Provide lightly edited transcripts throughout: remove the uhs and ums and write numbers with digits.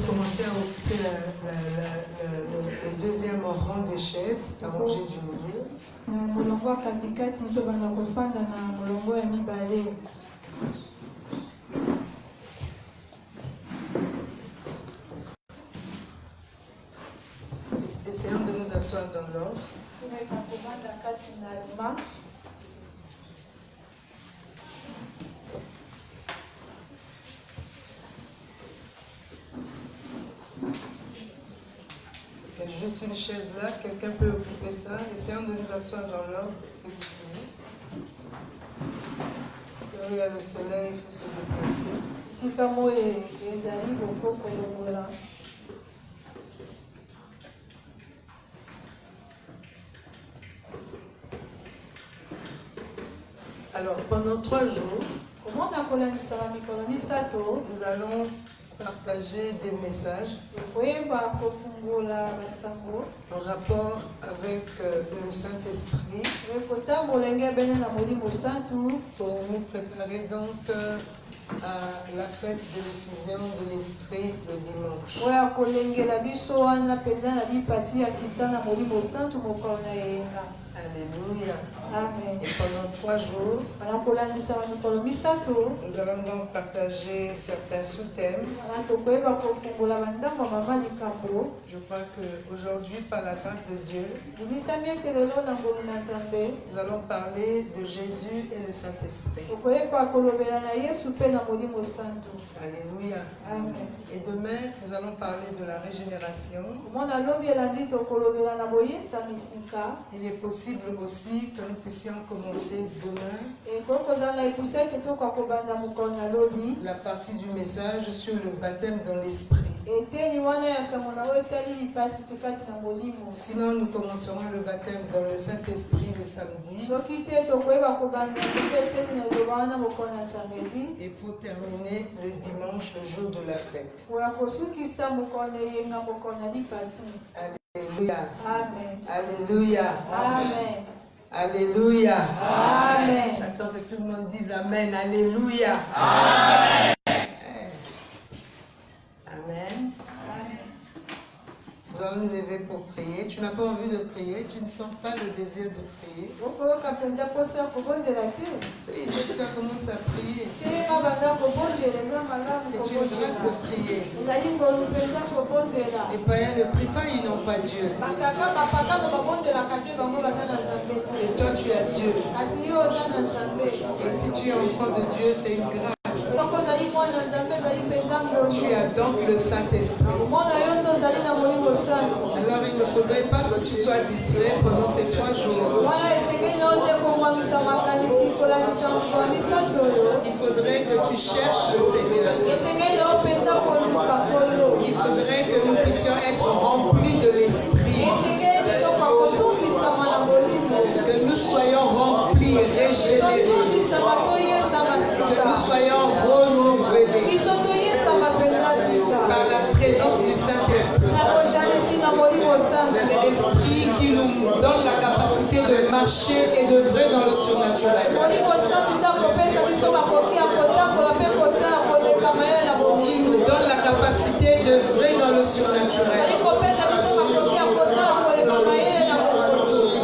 commencer à occuper le deuxième rang des chaises, à manger du milieu. Essayons de nous asseoir dans l'ordre. Il y a juste une chaise là, quelqu'un peut occuper ça. Essayons de nous asseoir dans l'ordre, si vous voulez. Là où il y a le soleil, il faut se déplacer. Alors, pendant 3 jours, nous allons partager des messages en rapport avec le Saint-Esprit pour nous préparer donc à la fête de l'effusion de l'Esprit le dimanche. Alléluia. Amen. Et pendant 3 jours, nous allons donc partager certains sous-thèmes. Je crois qu'aujourd'hui, par la grâce de Dieu, nous allons parler de Jésus et le Saint-Esprit. Alléluia. Amen. Et demain, nous allons parler de la régénération. Il est possible aussi que nous puissions commencer demain la partie du message sur le baptême dans l'esprit. Sinon, nous commencerons le baptême dans le Saint-Esprit le samedi. Et pour terminer le dimanche, le jour de la fête. Alléluia. Amen. Alléluia. Amen. Alléluia. Amen. J'attends que tout le monde dise Amen. Alléluia. Amen. Amen. Nous allons nous lever pour prier. Tu n'as pas envie de prier, tu ne sens pas le désir de prier. Oui, tu as commencé à prier. C'est une grâce de prier. Les païens ne prient pas, ils n'ont pas Dieu. Et toi, tu as Dieu. Et si tu es enfant de Dieu, c'est une grâce. Tu as donc le Saint-Esprit. Alors il ne faudrait pas que tu sois distrait pendant ces 3 jours. Il faudrait que tu cherches le Seigneur. Il faudrait que nous puissions être remplis de l'Esprit. Que nous soyons remplis, régénérés. Que nous soyons renouvelés par la présence du Saint-Esprit. C'est l'Esprit qui nous donne la capacité de marcher et d'œuvrer dans le surnaturel. Il nous donne la capacité d'œuvrer dans le surnaturel.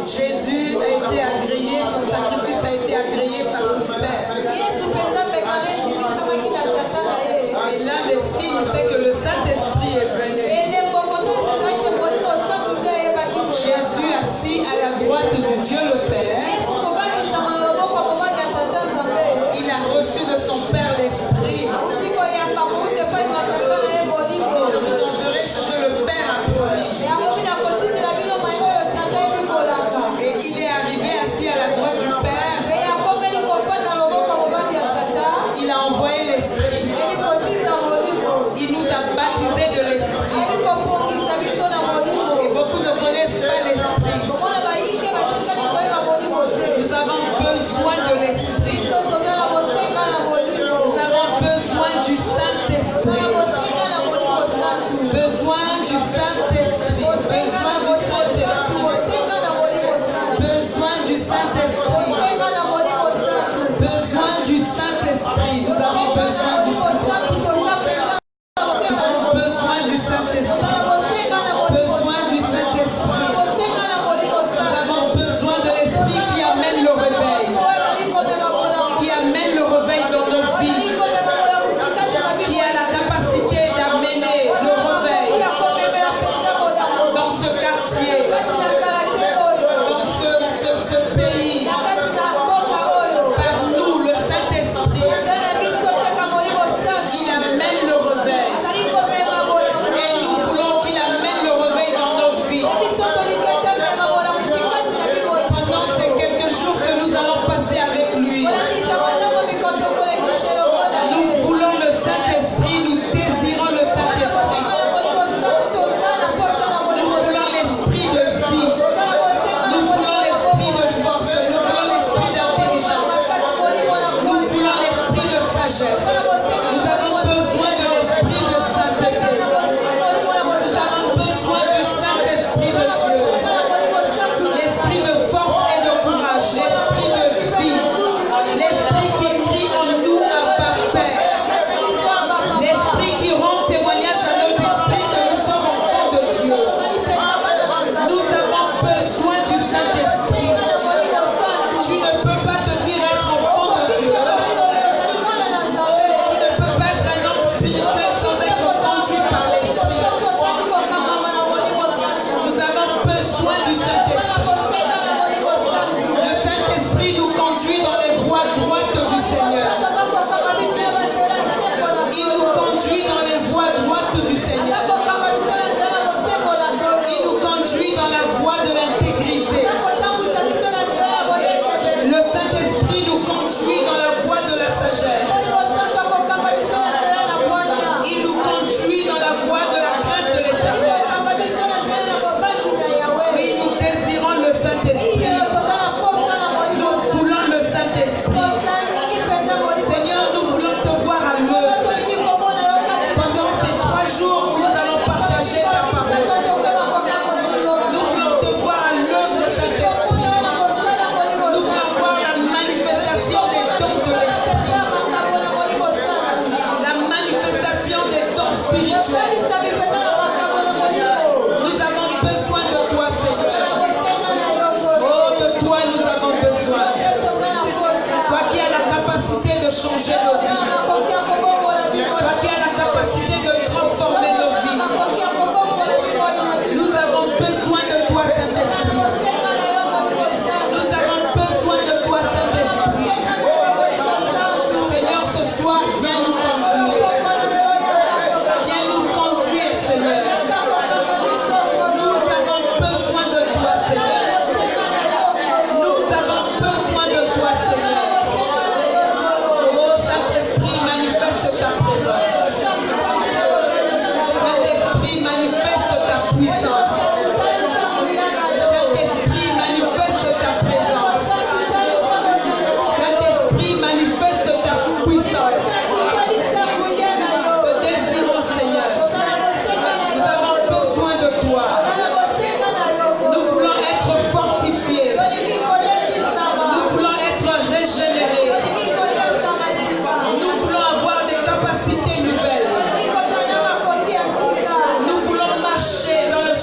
Jésus a été agréé, son sacrifice a été agréé par son Père. Et l'un des signes, c'est que le Saint-Esprit est venu. Jésus assis à la droite de Dieu le Père, il a reçu de son Père l'Esprit. Je vous enverrai ce que le Père a promis. Et il est arrivé assis à la droite du Père. Il a envoyé l'Esprit. Il nous a baptisés de l'Esprit. Et beaucoup ne connaissent pas l'Esprit. Nous avons besoin de l'Esprit. Nous avons besoin du Saint-Esprit. Besoin du Saint-Esprit. Besoin du Saint-Esprit. Besoin du Saint-Esprit. Besoin du Saint-Esprit. Nous avons besoin du Saint-Esprit. Nous avons besoin du du Saint-Esprit. Besoin du Saint-Esprit. Nous avons besoin de l'Esprit qui amène le réveil. Qui amène le réveil dans nos vies. Qui a la capacité d'amener le réveil dans ce quartier, dans ce pays. Par nous, le Saint-Esprit, il amène le réveil. Et nous voulons qu'il amène le réveil dans nos vies. Pendant ces quelques jours que nous allons passer avec lui, nous voulons le Saint-Esprit, nous désirons le Saint-Esprit. Nous voulons l'esprit de vie. Nous voulons l'esprit de force. Nous voulons l'esprit d'intelligence. Nous voulons l'esprit de sagesse. Nous avons besoin de l'esprit de sainteté. Nous avons besoin du Saint-Esprit de Dieu. L'esprit de force et de courage. L'esprit de vie. L'esprit qui crie en nous Abba Père. L'esprit qui rend témoignage à notre esprit que nous sommes enfants de Dieu. Nous avons besoin du Saint-Esprit. Tu ne peux pas te dire être enfant de Dieu. Tu ne peux pas être un homme spirituel sans être conduit par l'Esprit. Nous avons besoin du Saint-Esprit. Le Saint-Esprit nous conduit dans les voies droites du Seigneur. Il nous conduit dans les voies droites du Seigneur. Il nous conduit dans la voie de l'intégrité. Le Saint-Esprit nous conduit dans la voie de la sagesse. Il nous conduit dans la voie de la crainte de l'Éternel. Oui, nous désirons le Saint-Esprit. Nous voulons le Saint-Esprit. Seigneur, nous voulons te voir à l'œuvre. Pendant ces 3 jours où nous allons partager ta parole, nous voulons te voir à l'œuvre, Saint-Esprit. Nous voulons voir la manifestation des dons de l'Esprit. La manifestation des dons spirituels. Nous avons besoin de toi, Seigneur. Oh, de toi nous avons besoin. Toi qui as la capacité de changer nos vies. Toi qui as la capacité de transformer nos vies. Nous avons besoin de toi, Saint-Esprit. Nous avons besoin de toi, Saint-Esprit. Seigneur, ce soir, viens nous conduire. Viens nous conduire, Seigneur. Nous avons besoin de toi, Seigneur. Nous avons besoin de toi, Seigneur. Oh, Saint-Esprit, manifeste ta présence. Saint-Esprit, manifeste ta puissance. Saint-Esprit, manifeste ta présence. Saint-Esprit, manifeste ta puissance. Te désirons, Seigneur. Nous avons besoin de toi. Nous voulons être fortifiés. Nous voulons être régénérés. Nous voulons avoir des capacités nouvelles. Nous voulons marcher dans le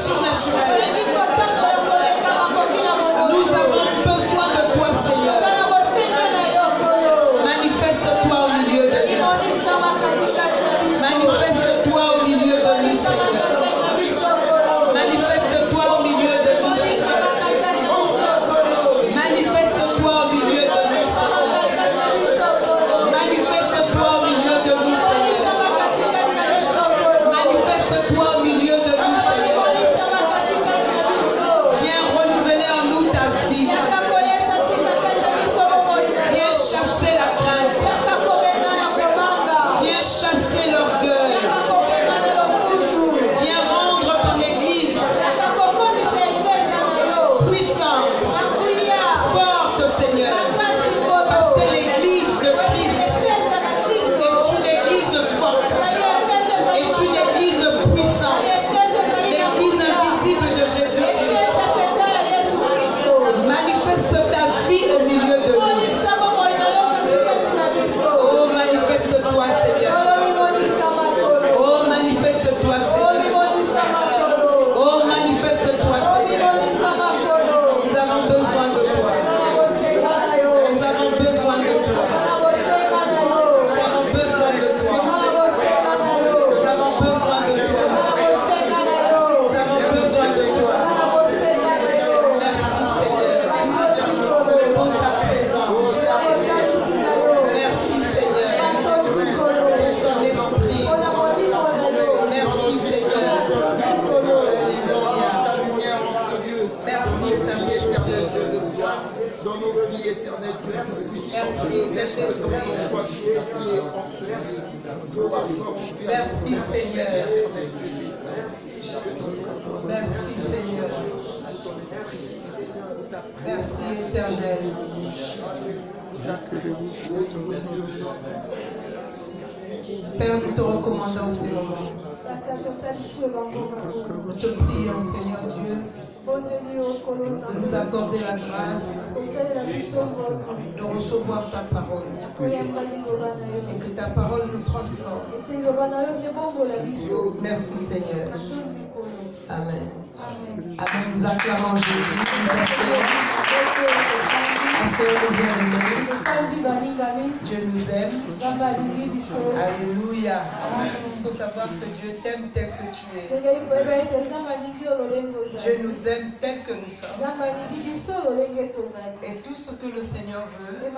Merci, Saint-Esprit. Merci, Seigneur. Merci, Seigneur. Merci, Éternel. Père, nous te recommandons ces moments. Nous te prions, Seigneur Dieu, de nous accorder la grâce de recevoir ta parole et que ta parole nous transforme. Merci, Seigneur. Amen. Amen. Nous acclamons Jésus. Dieu nous aime. Alléluia. Il faut savoir que Dieu t'aime tel que tu es. Dieu nous aime tel que nous sommes. Et tout ce que le Seigneur veut,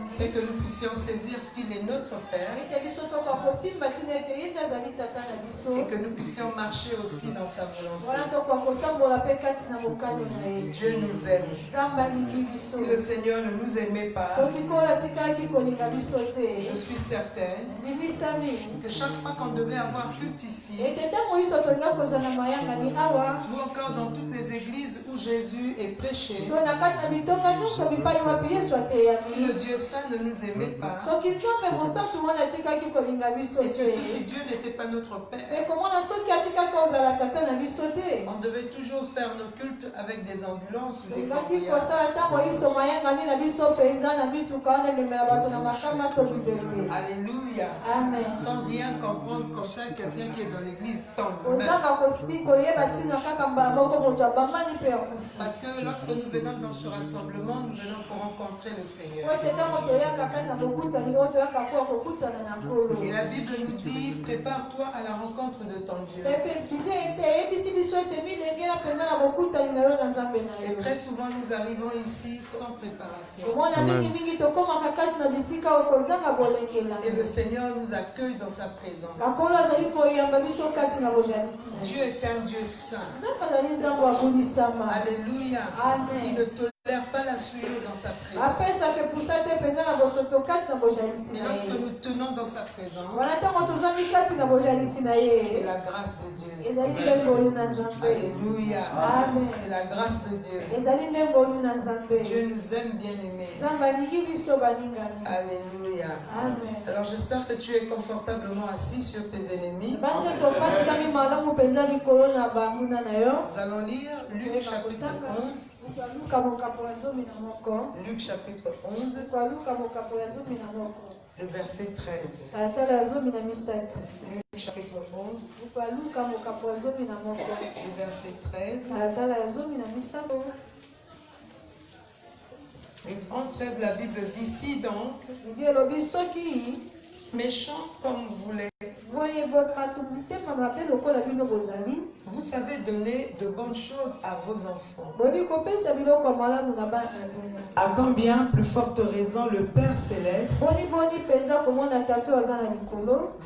c'est que nous puissions saisir qu'il est notre Père et que nous puissions marcher aussi dans sa volonté. Dieu nous aime. Si le Seigneur ne nous aimait pas, je suis certaine que chaque fois qu'on devait avoir culte ici, ou encore dans toutes les églises où Jésus est prêché, si le Dieu saint ne nous aimait pas, et surtout si Dieu n'était pas notre Père, on devait toujours faire nos cultes avec des ambulances ou des cambriolages. Alléluia. Amen. Sans rien comprendre comme ça, quelqu'un qui est dans l'église tombe. Parce que lorsque nous venons dans ce rassemblement, nous venons pour rencontrer le Seigneur. Et la Bible nous dit, prépare-toi à la rencontre de ton Dieu. Et très souvent, nous arrivons ici sans préparation. Et le Seigneur nous accueille dans sa présence. Dieu est un Dieu saint. Alléluia. Il ne tolère pas la souillure dans sa présence. Et lorsque nous tenons dans sa présence, c'est la grâce de Dieu. Alléluia. C'est la grâce de Dieu. Dieu nous aime bien aimés. Alléluia. Alors j'espère que tu es confortablement assis sur tes ennemis. Nous allons lire Luc chapitre 11. Luc chapitre 11, le verset 13. Luc chapitre 11, le verset 13. Luc 11, 13, la Bible dit: si donc, méchants comme vous l'êtes, vous savez donner de bonnes choses à vos enfants, à combien plus forte raison le Père Céleste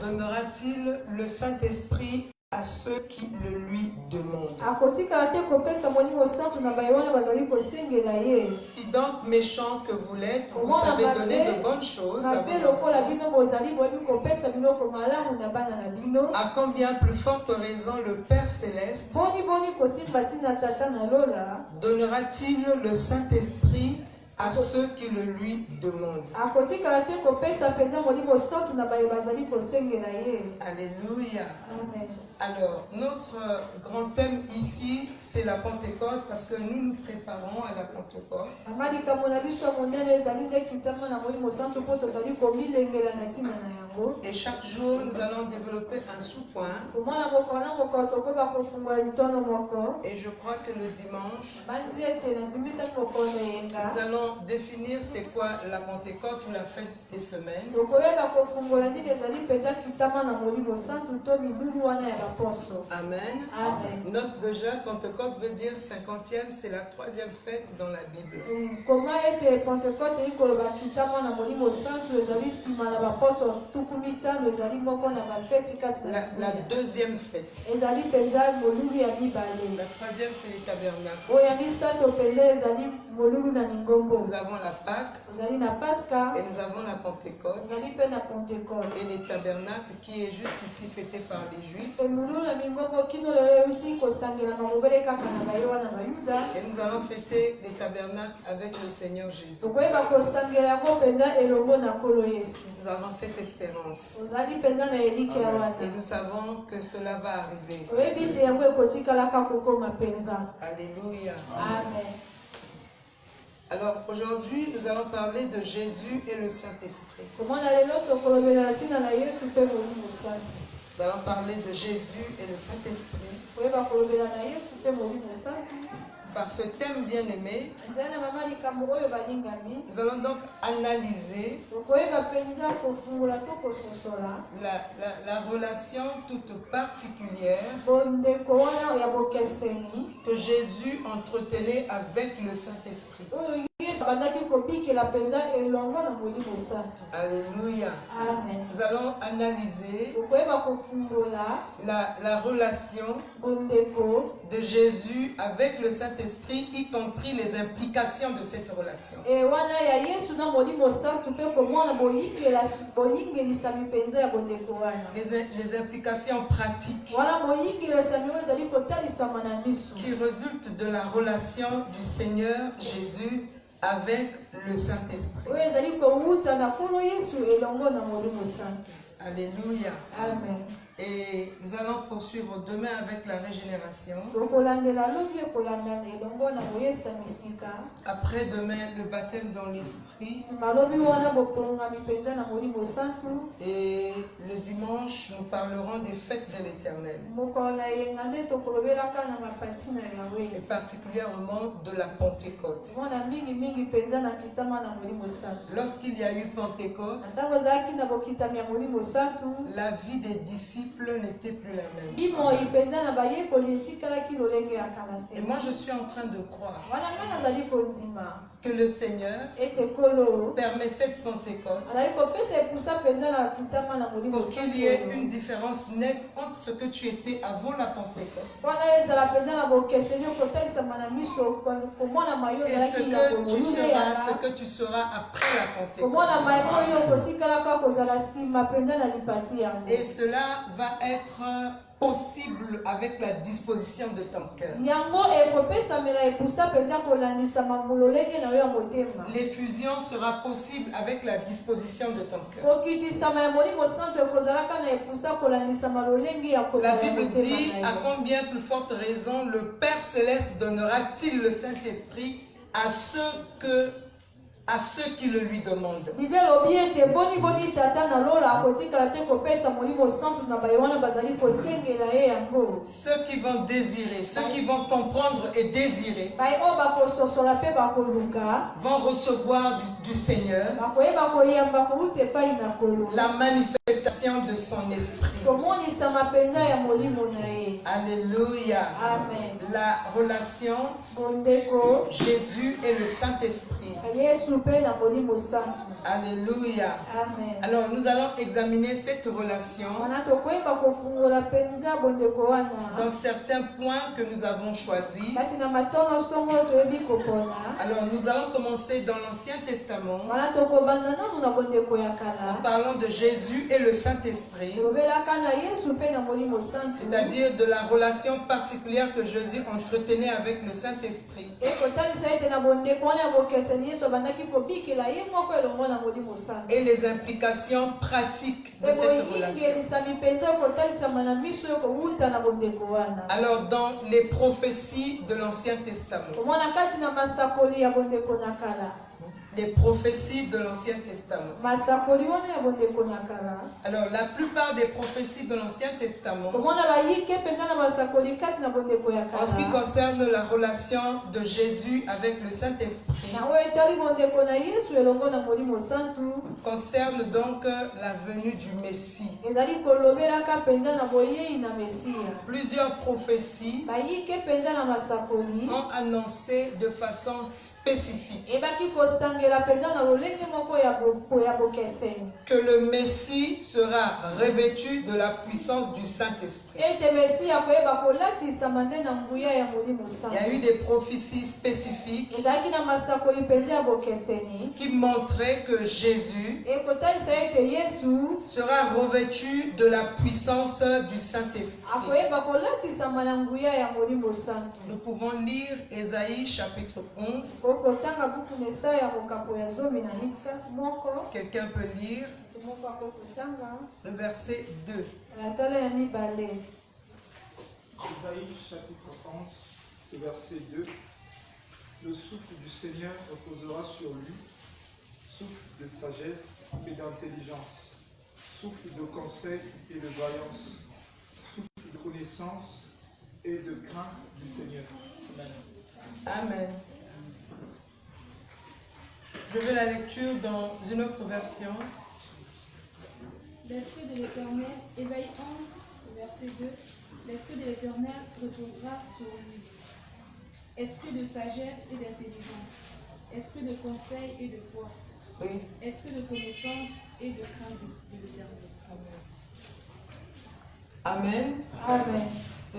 donnera-t-il le Saint-Esprit à ceux qui le lui demandent. Si donc méchants que vous l'êtes, vous savez donner de bonnes choses à vos enfants, à combien plus forte raison le Père Céleste donnera-t-il le Saint-Esprit à ceux qui le lui demandent. Alléluia. Amen. Alors, notre grand thème ici, c'est la Pentecôte, parce que nous nous préparons à la Pentecôte. Et chaque jour, nous allons développer un sous-point. Et je crois que le dimanche, nous allons définir c'est quoi la Pentecôte ou la fête des semaines. Amen. Amen. Note déjà, Pentecôte veut dire 50e, c'est la 3e fête dans la Bible. La deuxième fête. La troisième, c'est les tabernacles. Nous avons la Pâque. Et nous avons la Pentecôte. Et les tabernacles qui est jusqu'ici fêté par les Juifs. Et nous allons fêter les tabernacles avec le Seigneur Jésus. Nous avons cette espérance. Et nous savons que cela va arriver. Alléluia. Amen. Alors aujourd'hui, nous allons parler de Jésus et le Saint-Esprit. Nous allons parler de Jésus et le Saint-Esprit. Par ce thème bien aimé, nous allons donc analyser la relation toute particulière que Jésus entretenait avec le Saint-Esprit. Alléluia. Amen. Nous allons analyser la relation de Jésus avec le Saint-Esprit, y compris les implications de cette relation. Les implications pratiques qui résultent de la relation du Seigneur Jésus avec le Saint-Esprit. Alléluia. Amen. Et nous allons poursuivre demain avec la régénération. Après demain, le baptême dans l'Esprit. Et le dimanche, nous parlerons des fêtes de l'Éternel. Et particulièrement de la Pentecôte. Lorsqu'il y a eu Pentecôte, la vie des disciples n'était plus la même. Et moi je suis en train de croire que le Seigneur permet cette Pentecôte pour qu'il y ait une différence nette entre ce que tu étais avant la Pentecôte et ce que tu seras après la Pentecôte. Et cela va être possible avec la disposition de ton cœur. L'effusion sera possible avec la disposition de ton cœur. La Bible dit, à combien plus forte raison le Père Céleste donnera-t-il le Saint-Esprit à ceux qui le lui demandent. Ceux qui vont désirer, ceux qui vont comprendre et désirer vont recevoir du Seigneur la manifestation de son esprit. Alléluia. Amen. La relation Jésus et le Saint-Esprit. Alléluia. Amen. Alors nous allons examiner cette relation dans certains points que nous avons choisis. Alors nous allons commencer dans l'Ancien Testament en parlant de Jésus et le Saint-Esprit, c'est-à-dire de la relation particulière que Jésus entretenait avec le Saint-Esprit. Et les implications pratiques de cette relation. Alors dans les prophéties de l'Ancien Testament. Les prophéties de l'Ancien Testament. Alors la plupart des prophéties de l'Ancien Testament, en ce qui concerne la relation de Jésus avec le Saint-Esprit, concerne donc la venue du Messie. ezali kolobelaka penza na boyei na Mesia. Plusieurs prophéties bayike penza na masakoli ont annoncé de façon spécifique ebaki kosangela penza na lolenge moko ya bokeseni que le Messie sera revêtu de la puissance du Saint-Esprit. ete Mesia koyeba kolatisama nde na nguya ya Molimo Il y Santu. a eu des prophéties spécifiques ezalaki na masakoli penza ya bokeseni qui montraient que Jésus ekotalisa ete Yesu sera revêtu de la puissance du Saint-Esprit. akoyeba kolatisama na nguya ya Molimo Santu. Nous pouvons lire Ésaïe chapitre 11. okotanga buku na Esaya ya mokapo ya 10 moko Quelqu'un peut lire moko akokotanga le verset 2. na tala ya mibale. Ésaïe chapitre 11, verset 2. Le souffle du Seigneur reposera sur lui, souffle de sagesse et d'intelligence, souffle de conseil et de vaillance, souffle de connaissance et de crainte du Seigneur. Amen. Je veux la lecture dans une autre version. L'Esprit de l'Éternel, Ésaïe 11, verset 2. L'Esprit de l'Éternel reposera sur lui. Esprit de sagesse et d'intelligence, esprit de conseil et de force, Oui. esprit de connaissance et de crainte de l'Éternel. Amen. Amen.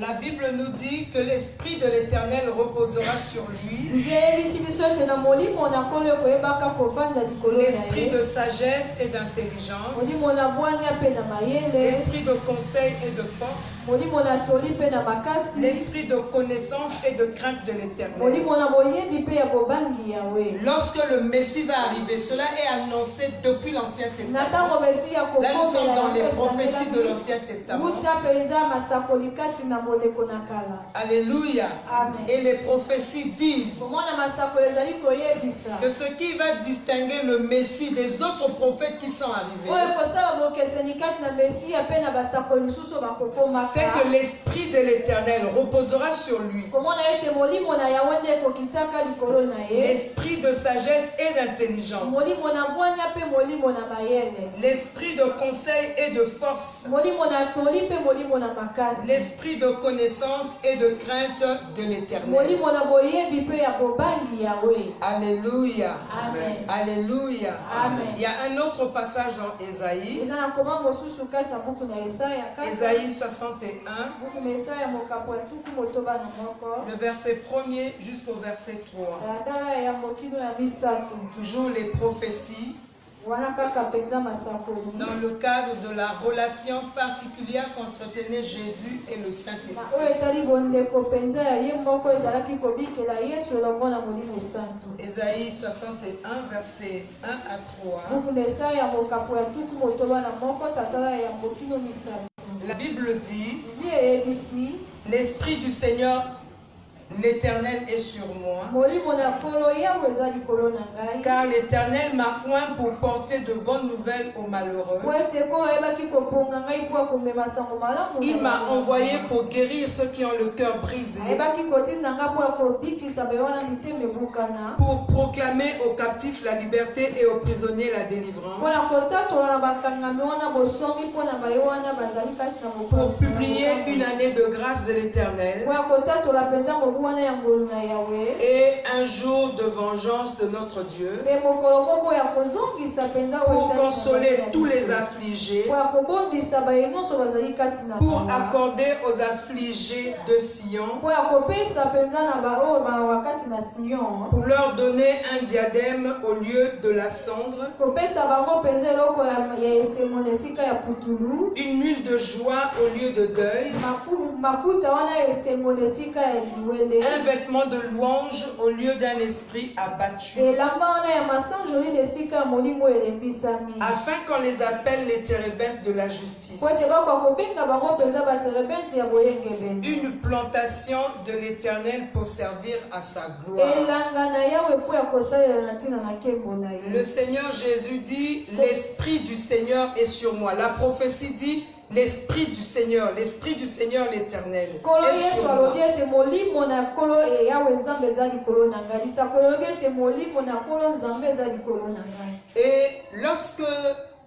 La Bible nous dit que l'Esprit de l'Éternel reposera sur lui. ngeyebisi biso ete na molimo na nkolo koyebaka kovanda likolo na L'esprit ye de sagesse et d'intelligence, molimo na bwanya mpe na mayele l'esprit de conseil et de force, molimo na toli mpe na makasi l'esprit de connaissance et de crainte de l'Éternel. molimo na boyebi mpe ya bobangi yawe. Lorsque le Messie va arriver, cela est annoncé depuis l'Ancien na Testament. ntango mesi ya Là, nous sommes dans les kokomela prophéties de l'Ancien Testament. wuta mpenza masakoli kati na moleko na kala. Alléluia. Amen. Et les prophéties disent komona masakoli ezali koyebisa que ce qui va distinguer le Messie des autres prophètes qui sont arrivés, oyo ekosala bokeseni kati na mesiya mpe na basakoli mosusu c'est bakokomaka que l'Esprit de l'Éternel reposera sur lui. komona ete molimo na yawe nde ekokitaka likolo na ye L'esprit de sagesse et d'intelligence, molimo na bwanya mpe molimo na mayele l'esprit de conseil et de force, molimo na toli mpe molimo na makasi l'esprit de connaissance et de crainte de l'Éternel. molimo na boyebi mpe ya bobangi yawe. Alléluia. Amen. Alléluia. Amen. Il y a un autre passage dans Ésaïe, eza na koma mosusu kati na buku na Esaya Ésaïe 61, buku na Esaya mokapo ya tuku motoba na moko le verset 1er jusqu'au verset 3. talatala ya mokino ya misato Toujours les prophéties wana kaka mpenza masakoli dans le cadre de la relation particulière qu'entretenait Jésus et le na Saint-Esprit. oyo etali bondeko mpenza ya ye moko ezalaki kobikela Yesu elongo na molimo santu. Ésaïe 61, versets 1 à 3. buku na Esaya mokapo ya tuku motoba na moko tatala ya mokino misato La Bible dit, bibi eyebisi l'Esprit du Seigneur, l'Éternel est sur moi, molimo na nkolo yawe eza likolo na ngai car l'Éternel m'a oint pour porter de bonnes nouvelles aux malheureux. po ete nkolo ayebaki koponga ngai mpo akomema sango malamu Il m'a envoyé pour guérir ceux qui ont le cœur brisé, ayebaki kotinda ngai mpo akobikisa baye wana mitema ebukana pour proclamer aux captifs la liberté et aux prisonniers la délivrance, mpona kotatola na bakangami wana bosomi mpona baye wana bazali kati na pour publier une année de grâce de l'Éternel mpo ya kotatola mpenza mobu wana ya ngolu na yawe et un jour de vengeance de notre Dieu, mpe mokolo moko ya kozongisa mpenza oyo pour etali na consoler bazali tous na les biso. affligés, mpo ya kobondisa baye nyonso bazali kati na pour mawa. accorder aux affligés de Sion, mpo ya kopesa mpenza na baoyo bawa kati na Sion pour leur donner un diadème au lieu de la cendre, kopesa bango mpenza eloko ya esengo na esika ya putulu une huile de joie au lieu de deuil, mafuta wana ya esengo na esika ya liwele un vêtement de louange au lieu d'un esprit abattu, elamba wana ya masanjoli na esika ya molimo elembisami afin qu'on les appelle les térébintes de la justice. po ete bakoka kobenga bango mpenza baterebente ya boyengebene Une plantation de l'Éternel pour servir à sa gloire. elanga na yawe mpo ya kosalela na ntina na nkembo na Le ye Seigneur Jésus dit, l'Esprit du Seigneur est sur moi. La prophétie dit, l'Esprit du Seigneur l'Éternel Kolo est Yesu sur moi. alobi ete molimo na kolo Yawe Nzambe eza likolo na ngai. Lisakolo alobi ete molimo na kolo Nzambe eza likolo na ngai. Et lorsque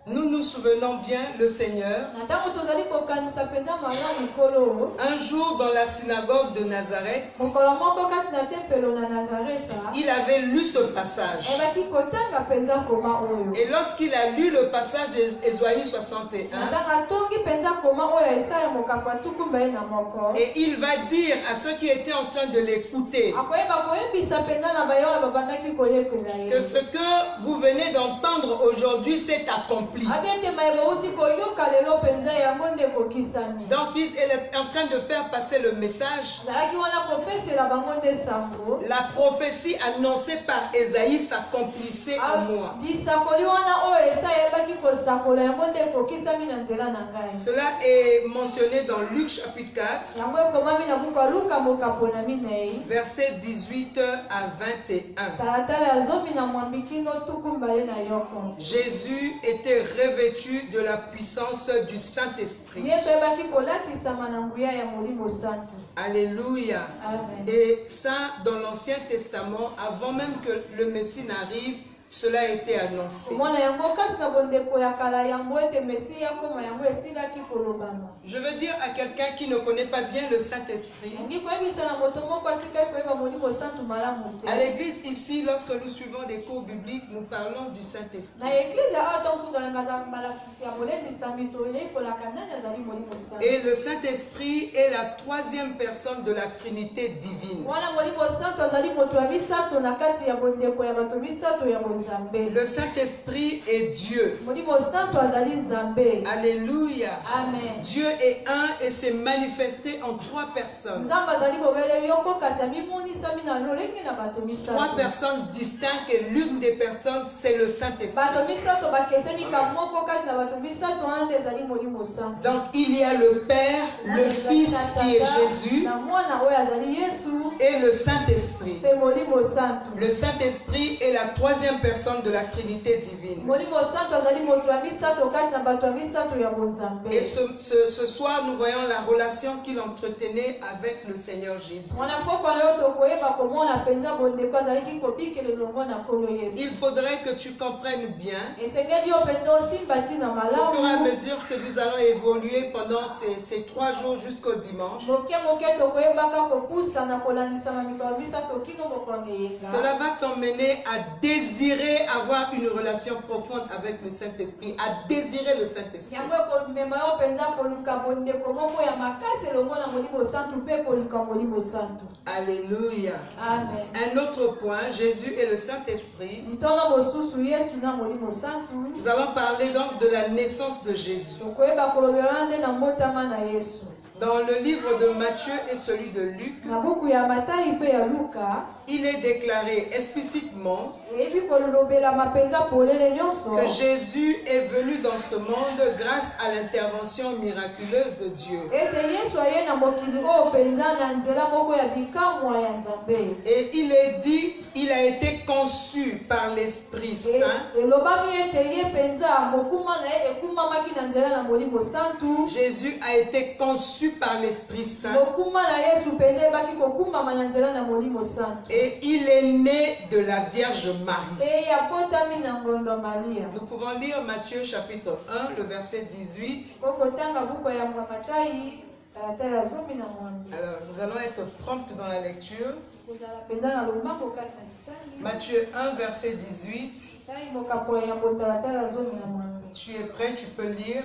nous nous souvenons bien, le Seigneur, Na ntango tozali kokanisa mpenza malamu kolo, un jour dans la synagogue de Nazareth, mokolo moko kati na tempelo na Nazareta, il avait lu ce passage. ebaki kotanga mpenza koma oyo. Et lorsqu'il a lu le passage d'Ésaïe 61, Na ntango atongi mpenza koma oyo ya Isaya mokambo ya tuku mbali na moko, et il va dire à ceux qui étaient en train de l'écouter akoyeba koyebisa mpenza na bayola babandaki koyekola ye. que ce que vous venez d'entendre aujourd'hui s'est accompli. Abiete mayeba uti koyoka lelo mpenza yango nde kokisami. Donc il est en train de faire passer le message. Azalaki wana kopesela bango nde sango. La prophétie annoncée par Ésaïe s'accomplissait en moi. Lisakoli wana oyo Esaya ebaki kosakola yango nde kokisami na nzela na ngai. Cela est mentionné dans Luc chapitre 4, Yango ekomami na buku ya Luka mokambo na minei. versets 18 à 21. Talatala ya zomi na mwambi kino tuku mbale na yoko. Jésus était revêtu de la puissance du Saint-Esprit. Yesu ebaki kolatisama na nguya ya Molimo Santu. Alléluia. Amen. Et ça, dans l'Ancien Testament, avant même que le Messie n'arrive, cela a été annoncé. Komona yango kasi na bondeko ya kala yango ete Mesi akoma yango esilaki kolobama. Je veux dire à quelqu'un qui ne connaît pas bien le Saint-Esprit, Yangi koyebisa na moto moko atikaki koyeba Molimo Santu malamu te. à l'église ici, lorsque nous suivons des cours bibliques, nous parlons du Saint-Esprit. Na eklise awa ntango tozalaka malakisi ya bolendisami toyekolaka nani azali Molimo Santu. Et le Saint-Esprit est la troisième personne de la Trinité divine. Wana Molimo Santu azali moto ya misato na kati ya bondeko ya bato misato ya Nzambe. Le Saint-Esprit est Dieu. Molimo Santu azali Nzambe. Alléluia. Amen. Dieu est un et s'est manifesté en trois personnes. Nzambe azali kobele yoko kasi amimonisami na lolenge na bato misato. Trois personnes distinctes et l'une des personnes, c'est le Saint-Esprit. Bato misato bakeseni ka moko kati na bato misato wana nde ezali Molimo Santu. Donc il y a le Père, le Fils qui est Jésus na mwana oyo azali Yesu et le Saint-Esprit. pe Molimo Santu. Le Saint-Esprit est la troisième personne de la Trinité divine. Molimo Santu azali moto ya misato kati na bato ya misato ya Nzambe. Et ce soir, nous voyons la relation qu'il entretenait avec le Seigneur Jésus. Mwana pokwa lelo tokoyeba komona mpenza bondeko azalaki kobikela elongo na nkolo Yesu. Il faudrait que tu comprennes bien, Esengeli yo mpenza osimba ntina au fur et à malamu. mesure que nous allons évoluer pendant ces 3 jours jusqu'au dimanche, Moke moke tokoyebaka kopusana kolandisama mikolo misato kino mokonde yeka. cela va t'emmener à désirer avoir une relation profonde avec le Saint-Esprit, à désirer le Saint-Esprit. Yango ekomema yo mpenza koluka bondeko moko ya makasi elongo na Molimo Santu mpe koluka Molimo Santu. Alléluia. Amen. Un autre point, Jésus et le Saint-Esprit. Litona mosusu Yesu na Molimo Santu. Nous allons parler donc de la naissance de Jésus. Tokoyeba kolobela nde na mbotama na Yesu. Dans le livre de Matthieu et celui de Luc, Na buku ya Matayi mpe ya Luka, il est déclaré explicitement eyebi kolobela mapenza polele nyonso que Jésus est venu dans ce monde grâce à l'intervention miraculeuse de Dieu. ete Yesu aye na mokili oyo mpenza na nzela moko ya bikamwa ya Nzambe. Et il est dit, il a été conçu par l'Esprit Saint. Elobami ete ye mpenza mokuma na ye ekumamaki na nzela na Molimo Santu. Jésus a été conçu par l'Esprit Saint Mokuma na Yesu mpenza ebaki kokumama na nzela na Molimo Santu. et il est né de la Vierge Marie. Pe akotami na ngondo Maria. Nous pouvons lire Matthieu chapitre 1, le verset 18. Kokotanga buku ya Matayi talatala zomi na mwambi. Alors, nous allons être promptes dans la lecture. Kozala mpenza na lombango kati na litani. Matthieu 1, verset 18. Tayi mokapo ya talatala zomi na mwambi. Tu es prêt, tu peux lire.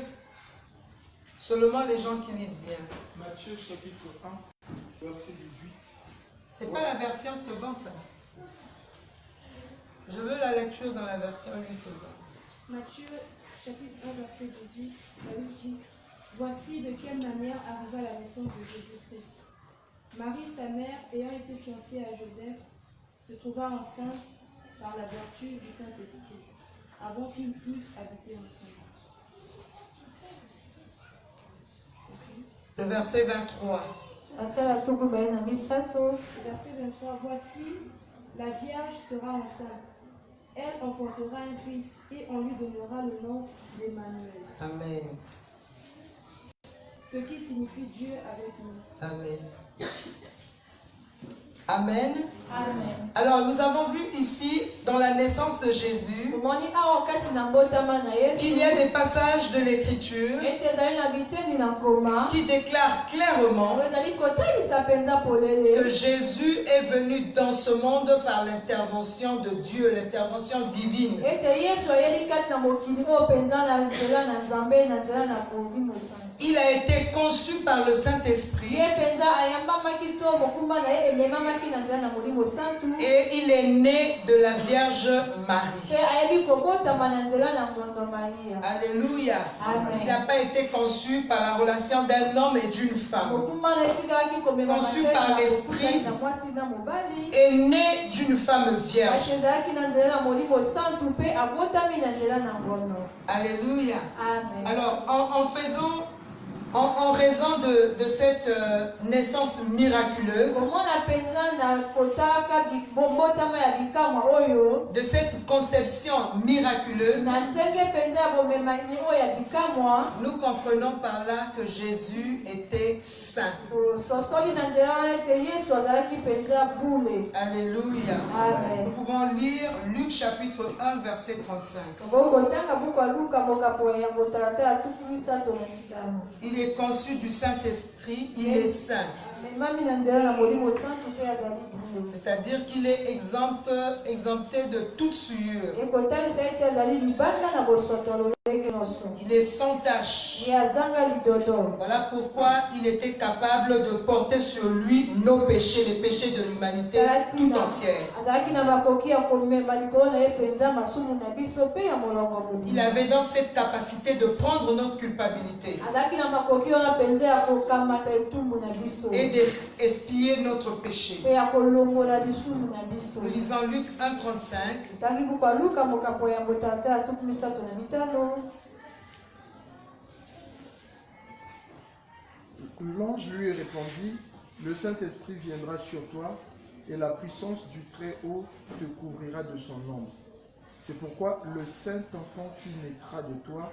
Seulement les gens qui lisent bien. Matthieu chapitre 1, verset 18. C'est pas la version seconde, ça. Je veux la lecture dans la version lui seconde. Matthieu chapitre 1 verset 18, la Bible dit, voici de quelle manière arriva la naissance de Jésus-Christ. Marie, sa mère, ayant été fiancée à Joseph, se trouva enceinte par la vertu du Saint-Esprit, avant qu'ils puissent habiter ensemble. Le verset 23. Atala tuku baye na misato. Verset 23, voici, la Vierge sera enceinte. Elle enfantera un fils et on lui donnera le nom d'Emmanuel. Amen. ce qui signifie Dieu avec nous. Amen. Amen. Amen. Alors, nous avons vu ici, dans la naissance de Jésus, Tomoni awa kati na mbotama na Yesu. qu'il y a des passages de l'Écriture Ete ezali na biteni na nkoma. qui déclarent clairement Ezali kotalisa penza polele. que Jésus est venu dans ce monde par l'intervention de Dieu, l'intervention divine. Ete Yesu ayeli kati na mokili oyo penza na nzela na Nzambe na nzela na Molimo Santu. Il a été conçu par le Saint-Esprit Ye penza ayambamaki to mokumba na ye ememamaki na nzela na Molimo Santu. et il est né de la Vierge Marie. Pe ayebi kobotama na nzela na ngondo Maria. Alléluia. Amen. Il n'a pas été conçu par la relation d'un homme et d'une femme. Mokumba na etikaki komemama Conçu te par na l'Esprit. mokutani na mwasi na mobali. Est né d'une femme vierge. Kasi ezalaki na nzela na Molimo Santu mpe abotami na nzela na ngondo. Alléluia. Amen. Alors, en raison de cette naissance miraculeuse, komona penza na kotaka botama ya bikamwa oyo de cette conception miraculeuse, na nzenge penza ya bomemani oyo ya bikamwa nous comprenons par là que Jésus était saint. tososoli na nzela wana ete Yesu azalaki penza bule. Alléluia. Amen. Nous pouvons lire Luc chapitre 1 verset 35. tokokotanga buku ya Luka mokapo ya yango talata ya tuku misato na mitano. Il est conçu du Saint-Esprit, il est saint. memami na nzela na Molimo Santu mpe azali bule. C'est-à-dire qu'il est exempté de toute souillure. ekotalisa ete azali libanda na bosotolo lenge nyonso. Il est sans tache. ye azanga lidodo. Voilà pourquoi il était capable de porter sur lui nos péchés, les péchés de l'humanité tout entière. azalaki na makoki ya komema likolo na ye penza masumu na biso mpe ya molongo Il mobimba. avait donc cette capacité de prendre notre culpabilité azalaki na makoki wana penza ya kokamata etumbu na biso et d'expier notre péché. mpe ya kolongola lisumu na biso. Nous lisons Luc 1,35. tangi buku ya Luka mokapo ya mbotata ya tuku misato na mitano. L'ange lui répondit, le Saint-Esprit viendra sur toi et la puissance du Très-Haut te couvrira de son ombre. C'est pourquoi le saint enfant qui naîtra de toi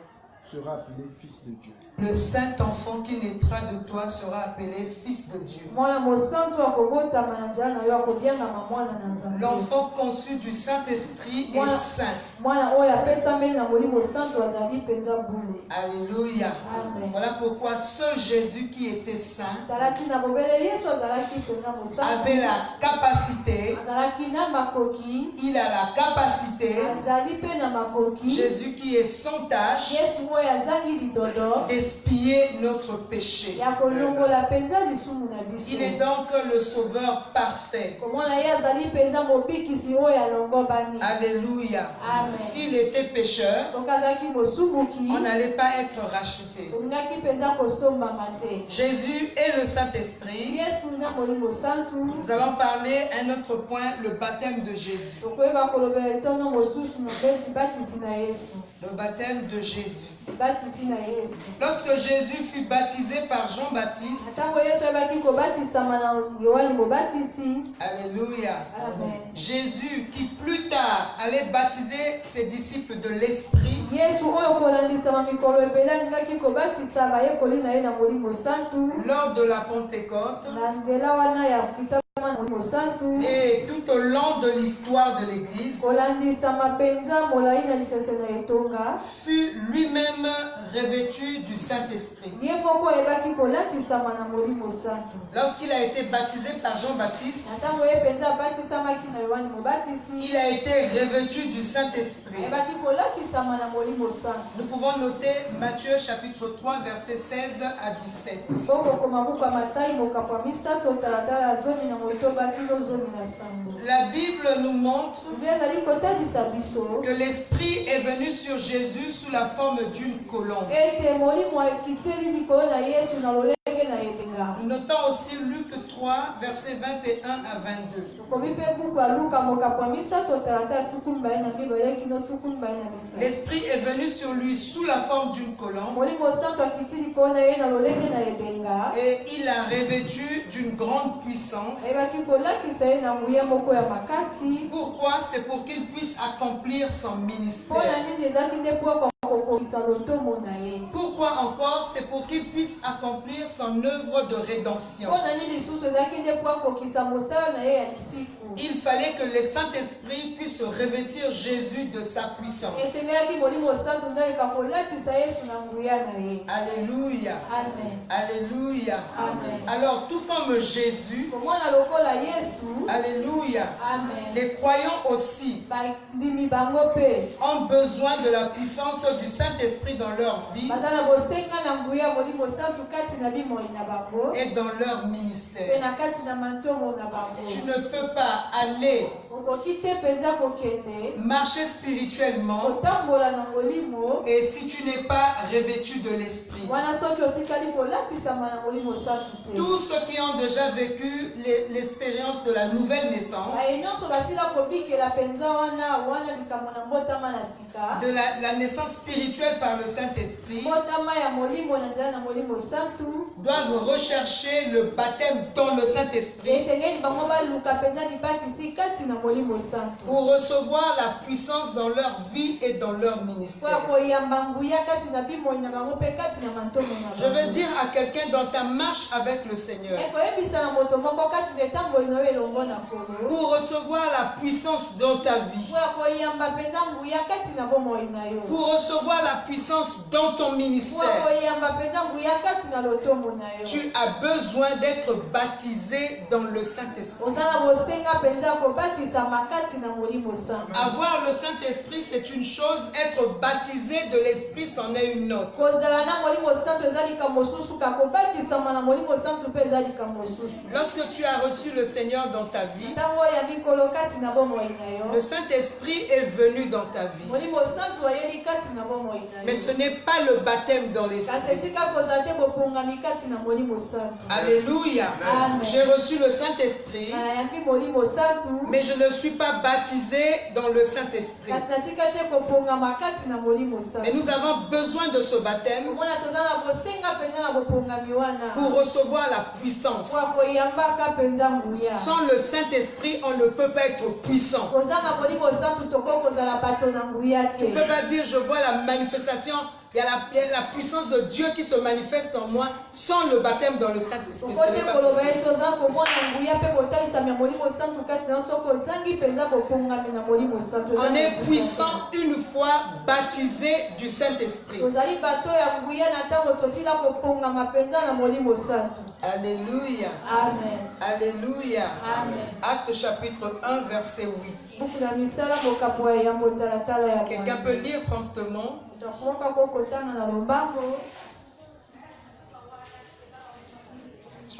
sera appelé Fils de Dieu. Le saint enfant qui naîtra de toi sera appelé Fils de Dieu. mwana mosantu akobotama na nzela na yo akobiangama mwana na Nzambe. L'enfant conçu du Saint-Esprit est saint. mwana oyo apesameli na Molimo Santu azali penza bule. Alléluia. Amen. Voilà pourquoi seul Jésus qui était saint talaki na bobele Yesu azalaki penza mosantu. avait la capacité, azalaki na makoki. il a la capacité, azali pe na makoki. Jésus qui est sans tache, Yesu oyo azangi lidodo d'expier notre péché. ya kolongola penza lisumu na biso. Il est donc le sauveur parfait. komona ye azali penza mobikisi oyo alongobani. Alléluia. Amen. S'il était pécheur, soki azalaki mosubuki on n'allait pas être racheté. tolingaki penza kosombama te. Jésus est le Saint-Esprit. Yesu na Molimo Santu. Nous allons parler un autre point, le baptême de Jésus. tokoyeba kolobela etondo mosusu na libatisi na Yesu. Le baptême de Jésus. libatisi na Yesu. Lorsque Jésus fut baptisé par Jean-Baptiste, ntango Yesu ayebaki kobatisama na Yohane mobatisi. alléluia, Amen. Jésus qui plus tard allait baptiser ses disciples de l'Esprit, Yesu oyo kolandisama mikolo ebele alingaki kobatisa bayekoli na ye na Molimo Santu. lors de la Pentecôte na nzela wana ya kokitama na Molimo Santu. et tout au long de l'histoire de l'Église, kolandisama penza molai na lisese na etonga. fut lui-même revêtu du Saint-Esprit. ye moko ayebaki kolatisama na Molimo Santu. Lorsqu'il a été baptisé par Jean-Baptiste, na ntango ye penza abatisamaki na Yohane mobatisi. il a été revêtu du Saint-Esprit. ayebaki kolatisama na Molimo Santu. Nous pouvons noter Matthieu chapitre 3 versets 16 à 17. okokoma buku ya Matayi mokapo ya misato talatala zomi na motoba kino zomi na sango. La Bible nous montre Biblia ezali kotalisa biso que l'Esprit est venu sur Jésus sous la forme d'une colombe. ete molimo akiteli likolo na Yesu na lolenge na ebenga. Nous notons aussi Luc 3 versets 21 à 22. tokomi mpe buku ya Luka mokapo ya misato talatala tukulu mibale na mibale kino tukulu mibale na misato. L'Esprit est venu sur lui sous la forme d'une colombe molimo santu akiti likolo na ye na lolenge na ebenga. et il l'a revêtu d'une grande puissance. ayebaki kolakisa ye na nguya moko ya makasi. Pourquoi? C'est pour qu'il puisse accomplir son mpo na ministère. nini ezalaki nde mpo kokokisa lotomo na ye. Pourquoi Pourquoi encore? C'est pour qu'il puisse accomplir son œuvre de rédemption. mpona nini lisusu ezalaki nde mpo akokisa mosala na ye ya lisiku. Il fallait que le Saint-Esprit puisse revêtir Jésus de sa puissance. esengelaki molimo santu ndaleka kolatisa yesu na nguya na ye. Alléluia. Amen. Alléluia. Amen. Alors, tout comme Jésus, komona lokola yesu. alléluia, Amen. les croyants aussi bandimi bango mpe ont besoin de la puissance du Saint-Esprit dans leur vie baza na bosenga na nguya molimo santu kati na bimoi na bango et dans leur mpe ministère. na kati na mantongo na bango. Tu ne peux pas aller okoki te mpenza kokende marcher spirituellement kotambola na molimo et si tu n'es pas revêtu de l'Esprit. wana soki otikali kolatisama na molimo santu te. Tous ceux qui ont déjà vécu l'expérience de la nouvelle naissance, baye nyonso basila kobikela mpenza wana likambo na mbotama na sika de la naissance spirituelle par le Saint-Esprit, mbotama ya molimo na nzela na molimo santu doivent rechercher le baptême dans le Saint-Esprit esengeli bango baluka mpenza libatisi kati na molimo santu pour recevoir la puissance dans leur vie et dans leur po ya ministère. koyamba nguya kati na bimoi na bango mpe kati na mantongo na Je veux bango. dire à quelqu'un dans ta marche avec le Seigneur, ekoyebisa na moto moko kati na etamboli na yo elongo na kolo pour recevoir la puissance dans ta vie, po ya koyamba mpenza nguya kati na bomoi na yo pour recevoir la puissance dans ton po ya ministère, koyamba mpenza nguya kati na lotombo na yo tu as besoin d'être baptisé dans le Saint-Esprit. oza na bosenga mpenza kobatisama kati na molimo santu. Avoir le Saint-Esprit, c'est une chose, être baptisé de l'Esprit, c'en est une autre. kozala na molimo santu eza likambo mosusu ka kobatisama na molimo santu mpe eza likambo mosusu. Lorsque tu as reçu le Seigneur dans ta vie, ntango oya mikolo kati na bomoi na le yo Saint-Esprit est venu dans ta vie. molimo santu ayeli kati na bomoi na Mais ce yo n'est pas le baptême dans kasi l'Esprit. etika kozala te bopongami kati na molimo santu. Alléluia. Amen. J'ai reçu le Saint-Esprit, nayambi molimo santu mais je ne suis pas baptisé dans le Saint-Esprit. kasi natika te kopongama kati na molimo Et santu. nous avons besoin de ce baptême omona toza na bosenga mpenza na bopongami wana pour recevoir la puissance. po ya koyambaka mpenza nguya. Sans le Saint-Esprit, on ne peut pas être puissant. kozanga molimo santu tokoki kozala bato na nguya te. Tu ne peux pas dire je vois la manifestation, il y a la puissance de Dieu qui se manifeste en moi sans le baptême dans le Saint-Esprit. Ce okote n'est pas koloba possible. ye toza komona nguya mpe botalisami ya molimo santu kati na yo soki ozangi mpenza bopongami na molimo santu. On est puissant une fois baptisé du Saint-Esprit. tozali bato ya nguya na ntango tosila kopongama mpenza na molimo santu. Alléluia. Amen. Alléluia. Amen. Acte chapitre 1, verset 8. buku na misala mokapo ya yambo talatala ya Quelqu'un peut lire promptement. tokomoka kokotana na lombango.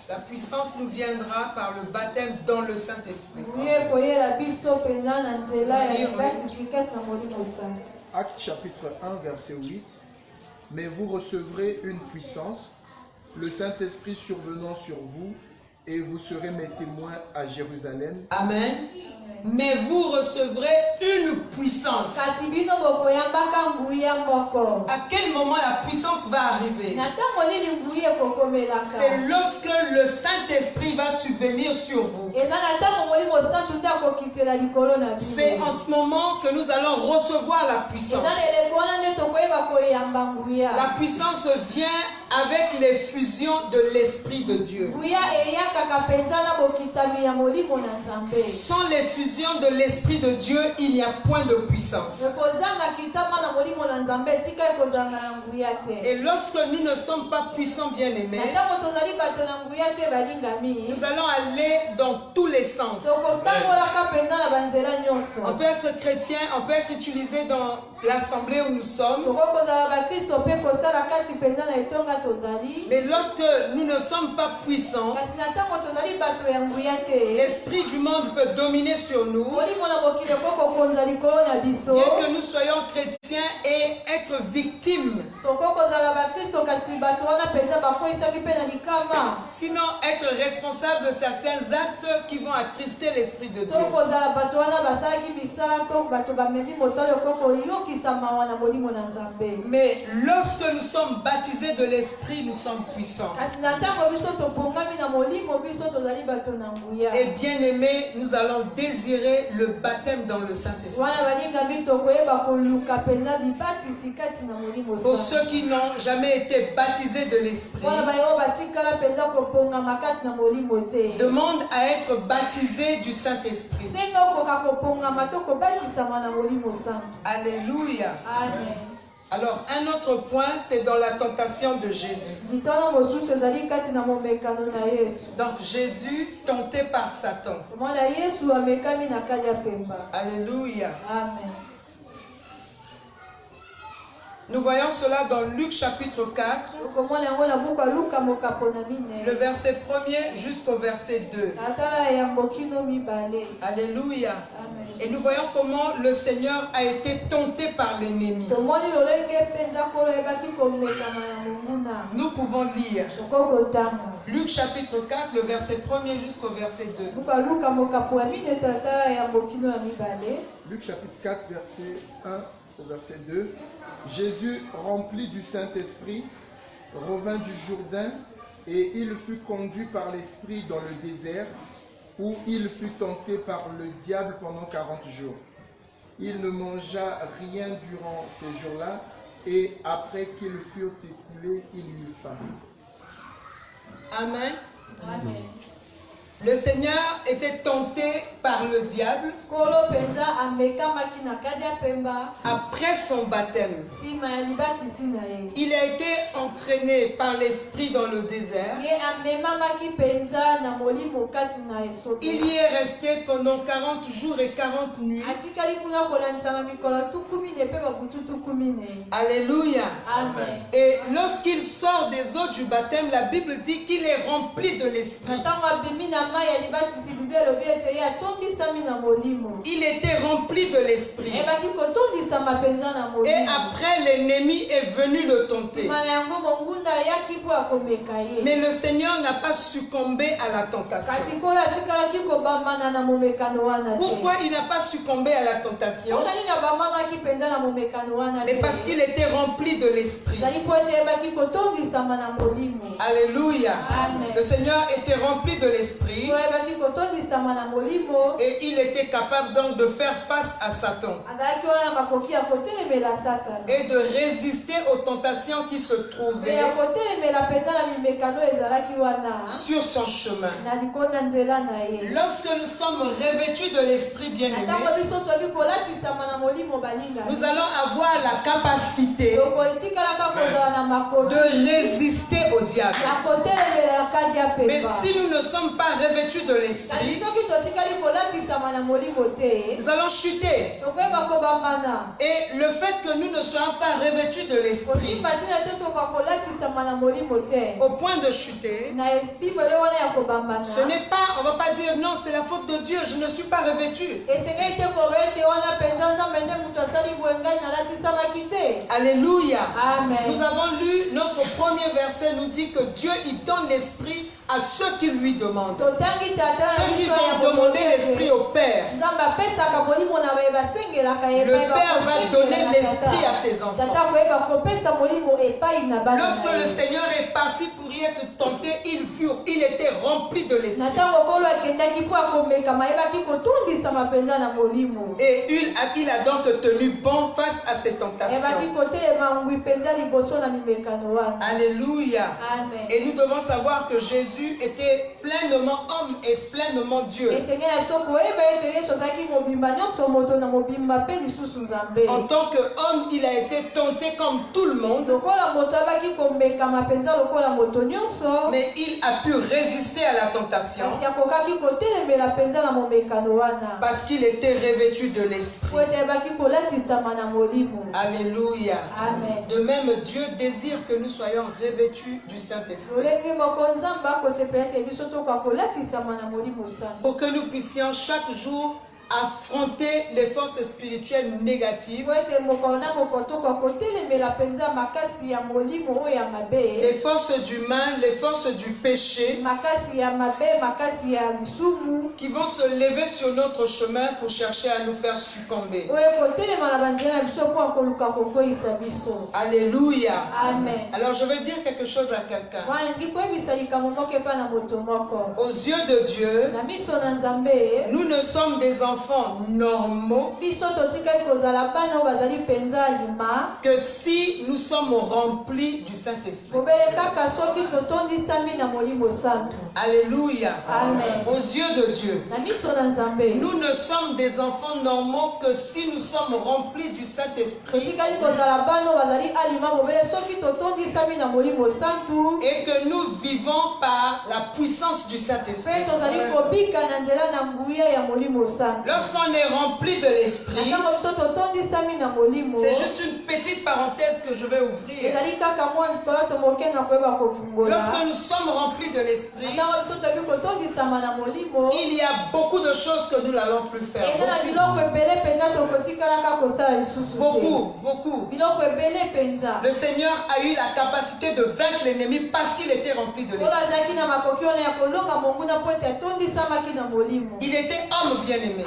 La puissance nous viendra par le baptême dans le Saint-Esprit. nguya ekoyela biso mpenza na nzela ya libatisi kati na molimo santu. Acte chapitre 1, verset 8. Mais vous recevrez une puissance, le Saint-Esprit survenant sur vous, et vous serez mes témoins à Jérusalem, Amen. Mais vous recevrez une puissance. kasi bino bokoyambaka nguya moko. À quel moment la puissance va arriver? na ntango nini nguya ekokomelaka? C'est lorsque le Saint-Esprit va subvenir sur vous. eza na ntango molimo santu nde akokitela likolo na C'est bino. en ce moment que nous allons recevoir la puissance. eza na eleko wana nde tokoyeba koyamba nguya. La puissance vient avec les fusions de l'Esprit de Dieu. nguya eyakaka mpenza na bokitami ya molimo na nzambe. Sans les fusions de l'Esprit de Dieu, il n'y a point de puissance. ekozanga kitama na molimo na nzambe etika ekozanga na nguya te. Et lorsque nous ne sommes pas puissants, bien-aimés, na ntango tozali bato na nguya te balingami, nous allons aller dans tous les sens. tokotambolaka mpenza na banzela nyonso. On peut être chrétien, on peut être utilisé dans l'assemblée où nous sommes. tokoki kozala bakristo mpe kosala kati mpenza na etonga tozali. Mais lorsque nous ne sommes pas puissants, kasi na ntango tozali bato ya nguya te, l'esprit du monde peut dominer sur nous. molimo na mokili ekokokonza likolo na biso. Bien que nous soyons chrétiens et être victimes, tokoki kozala bakristo kasi bato wana mpenza bakoisami mpe na likama. sinon être responsable de certains actes qui vont attrister l'Esprit de Dieu. to kozala bato wana basalaki misala to bato bamemi mosala ekoko yokisa mawa na molimo na nzambe. Mais lorsque nous sommes baptisés de l'Esprit, l'esprit, nous sommes puissants. kasi na ntango biso tobongami na molimo biso tozali bato na nguya. Et bien aimés, nous allons désirer le baptême dans le Saint-Esprit. wana balingami tokoyeba koluka mpenza bibatisi kati na molimo Pour santu. ceux qui n'ont jamais été baptisés de l'Esprit, wana bayo batikala mpenza kopongama kati na molimo te. demande à être baptisés du Saint-Esprit. senga okoka kopongama to kobatisama na molimo santu. Alléluia. Amen. Alors, un autre point, c'est dans la tentation de Jésus. litala mosusu ezali kati na momekano na yesu. Donc, Jésus tenté par Satan. mwana yesu amekami na kati ya pemba. Alléluia. Amen. Nous voyons cela dans Luc chapitre 4, okomona yango na buku ya luka mokapo na le mine. verset 1er jusqu'au verset 2. na tala ya mbokino mibale. Alléluia. Amen. Et nous voyons comment le Seigneur a été tenté par l'ennemi. tomoni lolenge mpenza kolo ebaki komekama na monguna. Nous pouvons lire tokokotanga Luc chapitre 4, le verset 1er jusqu'au verset 2. buku ya luka mokapo ya mine tala ya mbokino ya mibale. Luc chapitre 4, verset 1 au verset 2. Jésus, rempli du Saint-Esprit, revint du Jourdain et il fut conduit par l'Esprit dans le désert où il fut tenté par le diable pendant 40 jours. Il ne mangea rien durant ces jours-là et après qu'ils furent écoulés, il eut faim. Amen. Amen. Le Seigneur était tenté par le diable kolo mpenza amekamaki na kati ya pemba après son baptême. nsima ya libatisi na ye. Il a été entraîné par l'Esprit dans le désert. ye amemamaki mpenza na molimo kati na esobe. Il y est resté pendant 40 jours et 40 nuits. atikali kuna kolandisama mikolo tukumi ne mpe babutu tukumi ne. Alléluia. Amen. Et lorsqu'il sort des eaux du baptême, la Bible dit qu'il est rempli de l'Esprit. ntango abimi na mai ya libatisi bible elobi ete ye atondisami na molimo. Il était rempli de l'Esprit. ebaki kotondisama mpenza na Et molimo. après, l'ennemi est venu le tenter. nsima na yango mongunda ayaki mpo akomeka ye. Mais le Seigneur n'a pas succombé à la tentation. kasi kolo atikalaki kobambana na momekano wana te. Pourquoi il n'a pas succombé à la tentation? mpona nini abambamaki mpenza na momekano wana Mais parce qu'il était rempli de l'Esprit. ezali mpo ete ebaki kotondisama na molimo. Alléluia. Amen. Le Seigneur était rempli de l'Esprit po ebaki kotondisama na molimo. et il était capable donc de faire face à Satan azalaki wana na makoki ya kotelemela satana et de résister aux tentations qui se pe trouvaient ya kotelemela mpenza na mimekano ezalaki wana sur son chemin. na likonda nzela na ye. Lorsque nous sommes revêtus de l'Esprit bien-aimé, ntango biso tobi kolatisama na molimo balinga nous allons avoir la capacité tokotikalaka kozala na makoki de résister au diable. ya kotelemela na kati ya Mais pemba. si nous ne sommes pas revêtus de kasi l'Esprit, soki totikali kolatisama na molimo te nous allons chuter. tokoyeba kobambana. Et le fait que nous ne soyons pas revêtus de l'Esprit, kosimba ntina te tokoka kolatisama na molimo te au point de chuter, na bibele wana ya kobambana. ce n'est pas, on ne va pas dire non, c'est la faute de Dieu, je ne suis pas revêtu. esengeli te koba ete wana mpenza nzambe nde moto asali boye ngai nalatisamaki te. Alléluia. Amen. Nous avons lu, notre premier verset nous dit que Dieu il donne l'Esprit à ceux qui lui demandent. totangi tata na Ceux qui biso ya vont demander l'Esprit au Père. nzambe apesaka molimo na baye basengelaka ye Le Père va donner l'Esprit à ses enfants. tata koyeba kopesa molimo epai na bana Lorsque na le ye. Seigneur est parti pour y être tenté, il était rempli de na l'Esprit. ntango kolo akendaki mpo akomekama ayebaki kotondisama mpenza na molimo. Et il a donc tenu bon face à ces tentations. ayebaki kotelema ngwi mpenza liboso na mimekano wana. Alléluia. Amen. Et nous devons savoir que Jésus était pleinement homme et pleinement Dieu. esengeli na biso koyeba ete yesu azalaki mobimba nyonso moto na mobimba mpe lisusu nzambe. En tant qu'homme, il a été tenté comme tout le monde, lokola moto abaki komekama mpenza lokola moto nyonso. mais il a pu résister à la tentation kasi akokaki kotelemela mpenza na momekano wana parce qu'il était revêtu de po l'Esprit. ete ayebaki kolatisama na molimo. Alléluia. Amen. De même, Dieu désire que nous soyons revêtus du Saint-Esprit lolenge moko nzambe akosepela ete biso tokoka kolatisama na molimo sana pour que nous puissions chaque jour affronter les forces spirituelles négatives, les forces du mal, les forces du péché, qui vont se lever sur notre chemin pour chercher à nous faire succomber. Alléluia. Amen. Alors je veux dire quelque chose à quelqu'un. Aux yeux de Dieu, nous ne sommes des enfants normaux que si nous sommes remplis du Saint-Esprit. Alléluia. Amen. Aux yeux de Dieu, nous ne sommes des enfants normaux que si nous sommes remplis du Saint-Esprit et que nous vivons par la puissance du Saint-Esprit. Lorsqu'on est rempli de l'Esprit, c'est juste une petite parenthèse que je vais ouvrir. Lorsque nous sommes remplis de l'Esprit, il y a beaucoup de choses que nous n'allons plus faire. Beaucoup. Le Seigneur a eu la capacité de vaincre l'ennemi parce qu'il était rempli de l'Esprit. Il était homme bien-aimé.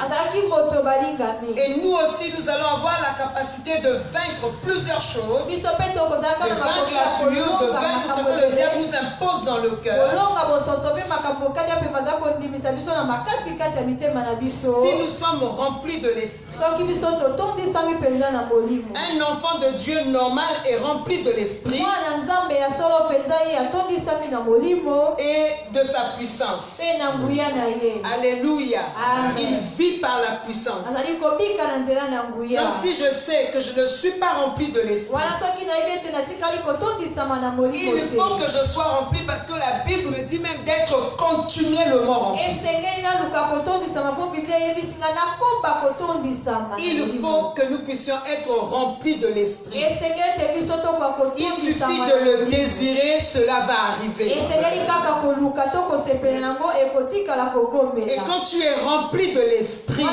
Et nous aussi, nous allons avoir la capacité de vaincre plusieurs choses, de vaincre la souillure, de vaincre ce que le diable nous impose dans le cœur. Si nous sommes remplis de l'Esprit, un enfant de Dieu normal est rempli de l'Esprit et de sa puissance. Alléluia. Amen. Il vit par la puissance. Donc si je sais que je ne suis pas rempli de l'Esprit, il faut que je sois rempli parce que la Bible me dit même d'être continuellement rempli. Il faut que nous puissions être remplis de l'Esprit. Il suffit de le désirer, cela va arriver. Et quand tu es rempli de l'Esprit,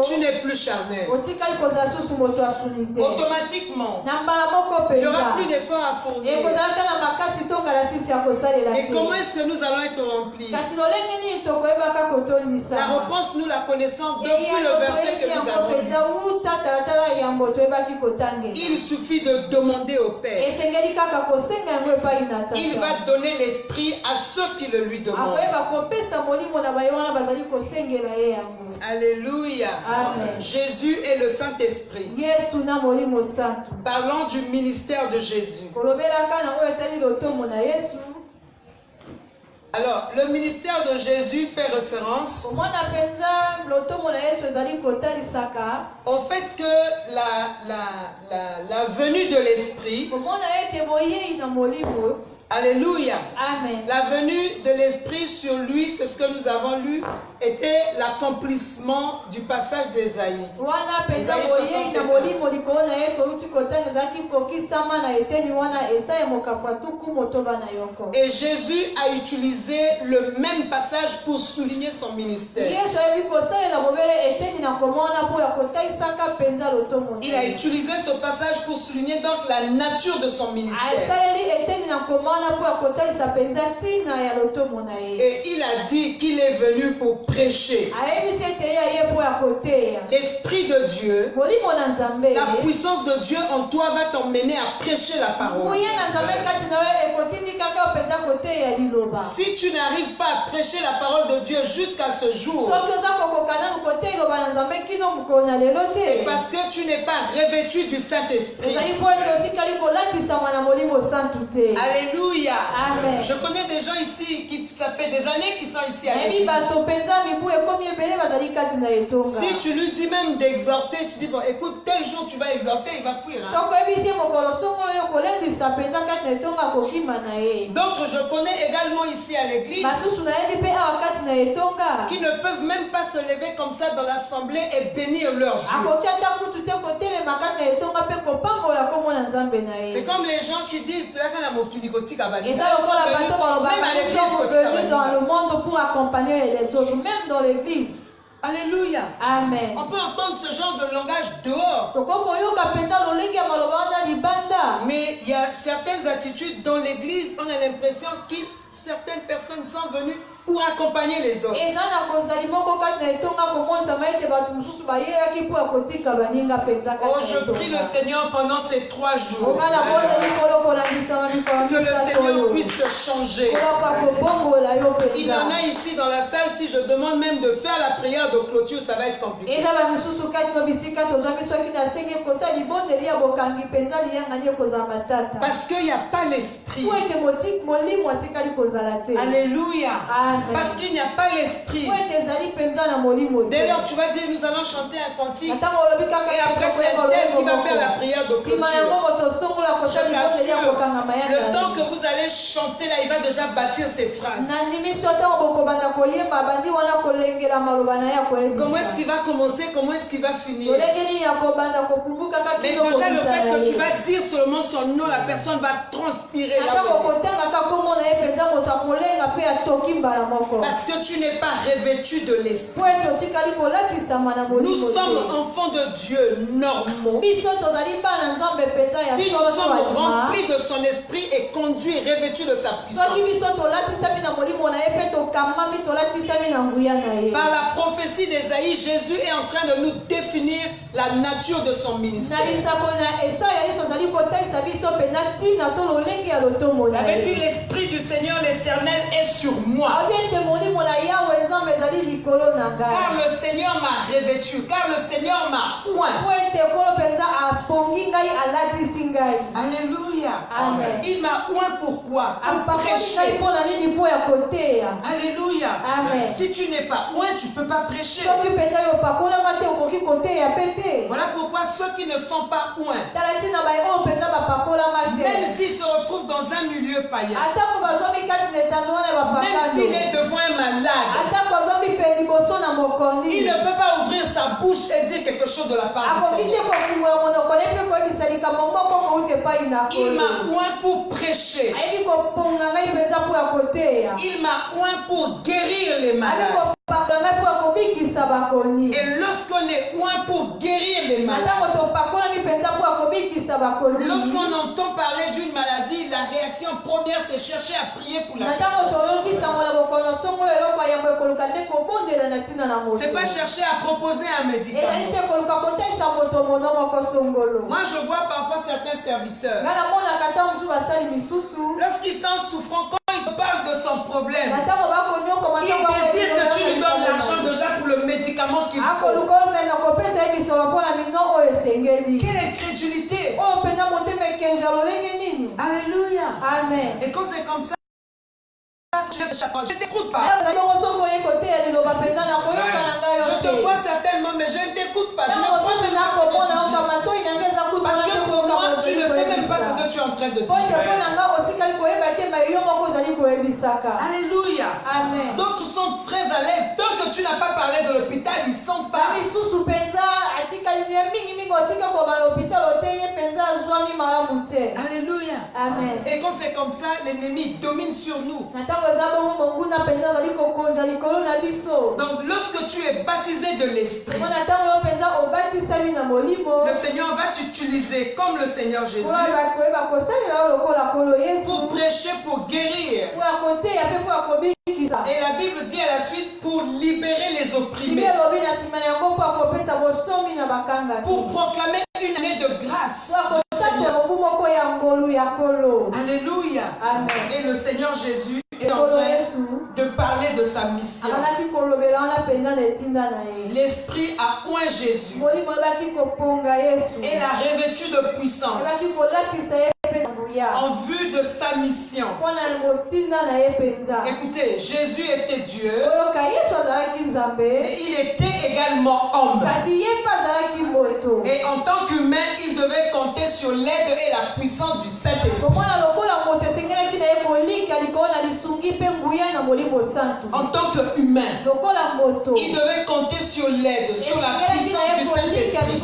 tu n'es plus charnel. Automatiquement, il n'y aura plus d'efforts à fournir. Et comment est-ce que nous allons être remplis? La réponse, nous la connaissons depuis le verset que nous avons lu. Il suffit de demander au Père. Il va donner l'Esprit à ceux qui le lui demandent. Alléluia. Amen. Jésus est le Saint-Esprit. Parlons du ministère de Jésus. Alors, le ministère de Jésus fait référence au fait que la venue de l'Esprit, alléluia, Amen. la venue de l'Esprit sur lui, c'est ce que nous avons lu, était l'accomplissement du passage d'Ésaïe. Ésaïe 61. Et Jésus a utilisé le même passage pour souligner son ministère. Il a utilisé ce passage pour souligner donc la nature de son ministère. Et il a dit qu'il est venu pour prêcher. L'Esprit de Dieu, la puissance de Dieu en toi va t'emmener à prêcher la parole. Si tu n'arrives pas à prêcher la parole de Dieu jusqu'à ce jour, c'est parce que tu n'es pas revêtu du Saint-Esprit. Alléluia. Amen. Je connais des gens ici qui ça fait des années qu'ils sont ici à l'église. Si tu lui dis même d'exhorter, tu dis bon écoute tel jour tu vas exhorter, il va fuir. D'autres je connais également ici à l'église qui ne peuvent même pas se lever comme ça dans l'assemblée et bénir leur Dieu. C'est comme les gens qui disent dans le monde pour accompagner les autres, même dans l'église. Alléluia. Amen. On peut entendre ce genre de langage dehors. Mais il y a certaines attitudes dans l'église, on a l'impression que certaines personnes sont venues pour accompagner les autres. Oh, je prie le Seigneur pendant ces 3 jours. Que le Seigneur puisse te changer. Il y en a ici dans la salle, si je demande même de faire la prière de clôture, ça va être compliqué. Parce qu'il n'y a pas l'esprit. Alléluia. Parce qu'il n'y a pas l'esprit. Dès lors, tu vas dire, nous allons chanter un cantique. Et après, c'est un tel qui va faire la prière de clôture. Le temps que vous allez chanter là, il va déjà bâtir ses phrases. Comment est-ce qu'il va commencer? Comment est-ce qu'il va finir? Mais déjà, le fait que tu vas dire seulement son nom, la personne va transpirer là. Parce que tu n'es pas revêtu de l'esprit. Nous sommes enfants de Dieu normaux. Si nous sommes remplis de son esprit et conduits, revêtus de sa puissance. Par la prophétie d'Ésaïe, Jésus est en train de nous définir la nature de son ministère. Il avait dit, l'esprit du Seigneur l'Éternel est sur moi. Car le Seigneur m'a revêtu, car le Seigneur m'a oint. Alléluia. Amen. Il m'a oint pourquoi? Pour prêcher. Alléluia. Amen. Si tu n'es pas oint, tu ne peux pas prêcher. Voilà pourquoi ceux qui ne sont pas oints, même s'ils se retrouvent dans un milieu païen, même s'il est devant un malade, il ne peut pas ouvrir sa bouche et dire quelque chose de la part du Seigneur. Il m'a oint pour prêcher. Il m'a oint pour guérir les malades. Et lorsqu'on est oint pour guérir les malades, lorsqu'on entend parler d'une maladie, la réaction première c'est chercher à prier pour la personne. C'est pas chercher à proposer un médicament. Moi je vois parfois certains serviteurs, lorsqu'ils sont souffrants, quand ils te parlent de son problème, ils désirent que tu lui donnes l'argent déjà pour le médicament qu'il faut. Quelle incrédulité! Alléluia! Amen. Et quand c'est comme ça, je ne t'écoute pas. Je te vois certainement, mais je ne t'écoute pas. Je ne crois même pas ce que tu dis. Parce que pour moi, tu ne sais même pas ce que tu es en train de dire. Alléluia. Amen. D'autres sont très à l'aise. Tant que tu n'as pas parlé de l'hôpital, ils ne sont pas. Alléluia. Amen. Et quand c'est comme ça, l'ennemi domine sur nous. Donc lorsque tu es baptisé de l'esprit, le Seigneur va t'utiliser comme le Seigneur Jésus pour prêcher, pour guérir. Et la Bible dit à la suite pour libérer les opprimés, pour proclamer une année de grâce. Alléluia. Amen. Et le Seigneur Jésus est en train de parler de sa mission. L'Esprit a oint Jésus et l'a revêtu de puissance en vue de sa mission. Écoutez, Jésus était Dieu et il était également homme. Et en tant qu'humain, il devait compter sur l'aide et la puissance du Saint-Esprit. En tant qu'humain, il devait compter sur l'aide, sur la puissance du Saint-Esprit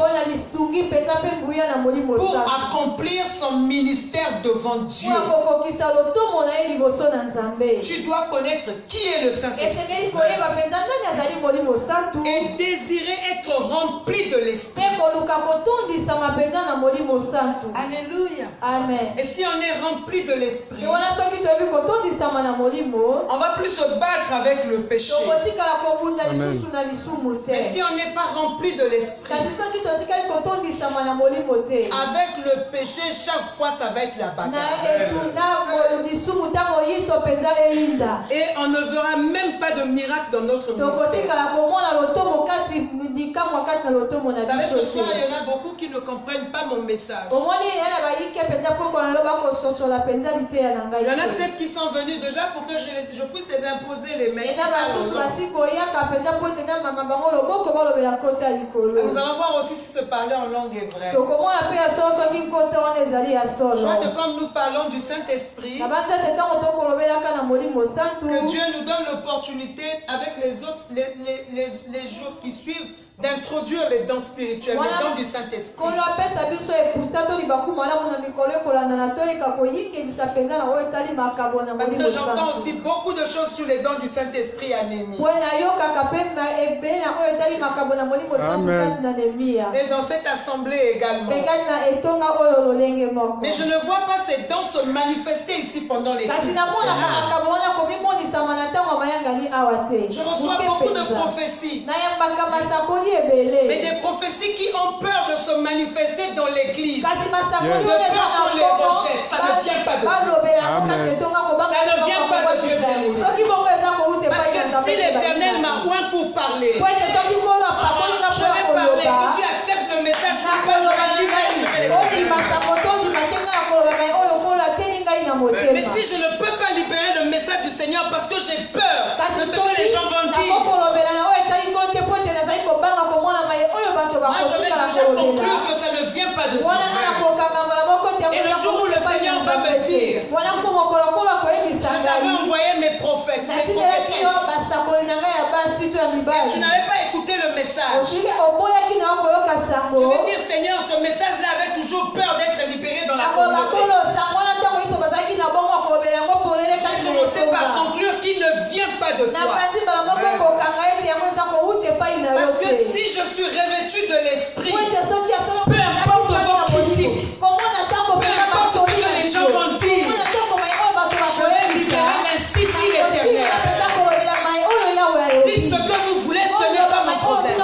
pour accomplir son ministère devant Dieu, mpo akokokisa lotomo na ye liboso na Nzambe. tu dois connaître qui est le Saint-Esprit Esengeli koyeba mpenza ndani azali Molimo Santu et désirer être rempli de l'Esprit. mpe koluka kotondisama mpenza na Molimo Santu. Alléluia. Amen. Et si on est rempli de l'Esprit, Te wana soki toyebi kotondisama na Molimo, on va plus se battre avec le péché. tokotikala kobunda lisusu na lisumu te. Mais si on n'est pas rempli de l'Esprit, kasi soki totikali kotondisama na Molimo te, avec le péché, chaque fois ça va être la na bagarre. etuna lisumu ntango yiso mpenza eyinda, Et on ne verra même pas de miracle dans notre ministère. tokotikala komona lotomo kati likamwa kati na lotomo na Vous savez, ce biso soir, te. il y en a beaucoup qui ne comprennent pas mon message. omoni yana bayike mpenza mpo na loba kososola mpenza liteya na ngai Il y en a te. peut-être qui sont venus déjà pour que je puisse les imposer les mains. eza basusu basi koyaka mpenza mpo ete na mama bango loboko balobela nkota ya likolo. Nous allons voir aussi si ce parler en langue est vrai. tokomona mpe ya solo soki nkota wana ezali ya Je solo. crois que comme nous parlons du Saint-Esprit, na banza te ntango tokolobelaka na Molimo Santu, que Dieu nous donne l'opportunité avec les autres, les jours qui suivent, d'introduire les dons spirituels, les dons du Saint-Esprit. kolo apesa biso epusa toli baku malamu na mikolo ekolanda na toyika koyingelisa mpenza na oyo etali makambo na Parce que Molimo j'entends Santu. aussi beaucoup de choses sur les dons du Saint-Esprit à Néhémie. po nayokaka mpe ebele na oyo etali makambo na Molimo Santu kati na Nehemia Et dans cette assemblée également. mpe kati na etonga oyo lolenge moko. Mais je ne vois pas ces dons se manifester ici pendant les kasi cultes. namonaka C'est rare. makambo wana komimonisama na ntango mayangani awa te. Je reçois Moke beaucoup de mpenza. prophéties. nayambaka masakoli Mais ebele, des prophéties qui ont peur de se manifester dans l'église. kasi masakoli De oyo eza peur na qu'on les rejette. Ça ne vient pas de Dieu. balobelaka kaka etonga Ça ne vient pas de Dieu, bien-aimé. soki bongo eza kouta Parce epai que na si l'Éternel m'a oint pour parler, po ete soki kolo apakolinga je mpo ya vais parler, koloba que tu acceptes le message, na que je koloba vais na livrer ce que ngai l'Éternel ondimasa moto ondimate ngai na koloba mai oyo kolo atieli ngai na Mais motema. si je ne peux pas libérer le message du Seigneur parce que j'ai peur de kasi ce que les gens vont dire, nakokolobela na oyo etali nkolo te po ete nazali kobanga komona mai oyo bato moi je vais bakotikala déjà conclure kolobela que ça ne vient pas de wana nga Dieu. nakokanga mbala moko te Et le jour où le Seigneur va me dire, wana nko mokolokolo akoyebisa je t'avais ngai envoyé mes prophètes, mes natindelaki yo prophétesses, basakoli na ngai ya basi to ya et tu mibali n'avais pas écouté le message. oboyaki na okoyoka Je sango vais dire, Seigneur, ce message-là avait toujours peur d'être libéré dans la akoloba communauté. kolo sango wana ntango biso bazalaki na bongo akolobela yango polele J'ai kati na commencé par etonga conclure qu'il ne vient pas de na toi. bandi mbala moko kokanga ete yango eza kowuta epai na yo Parce que te si je suis revêtu de l'esprit, po ete soki asolo peu importe vos critiques, komona ntango peu mpenza importe ce batoli que na les biso gens vont dire, komona ntango mai oyo bato je vais libérer ainsi dit l'Éternel. mpenza kolobela mai oyo yawe Dites ce que vous voulez, ce n'est pas mon problème.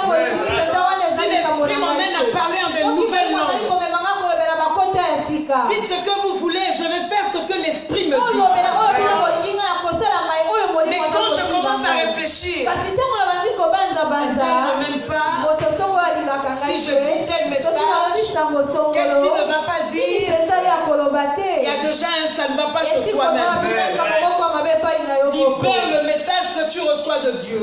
Si l'esprit m'emmène à parler en de nouvelles langues, dites ce que vous voulez, je vais faire ce que l'esprit me dit. Mais quand je commence à réfléchir, elle ne m'aime pas. Si je dis tel message, qu'est-ce qu'il ne va pas dire? Il y a déjà un ça ne va pas chez toi-même. Libère le message que tu reçois de Dieu.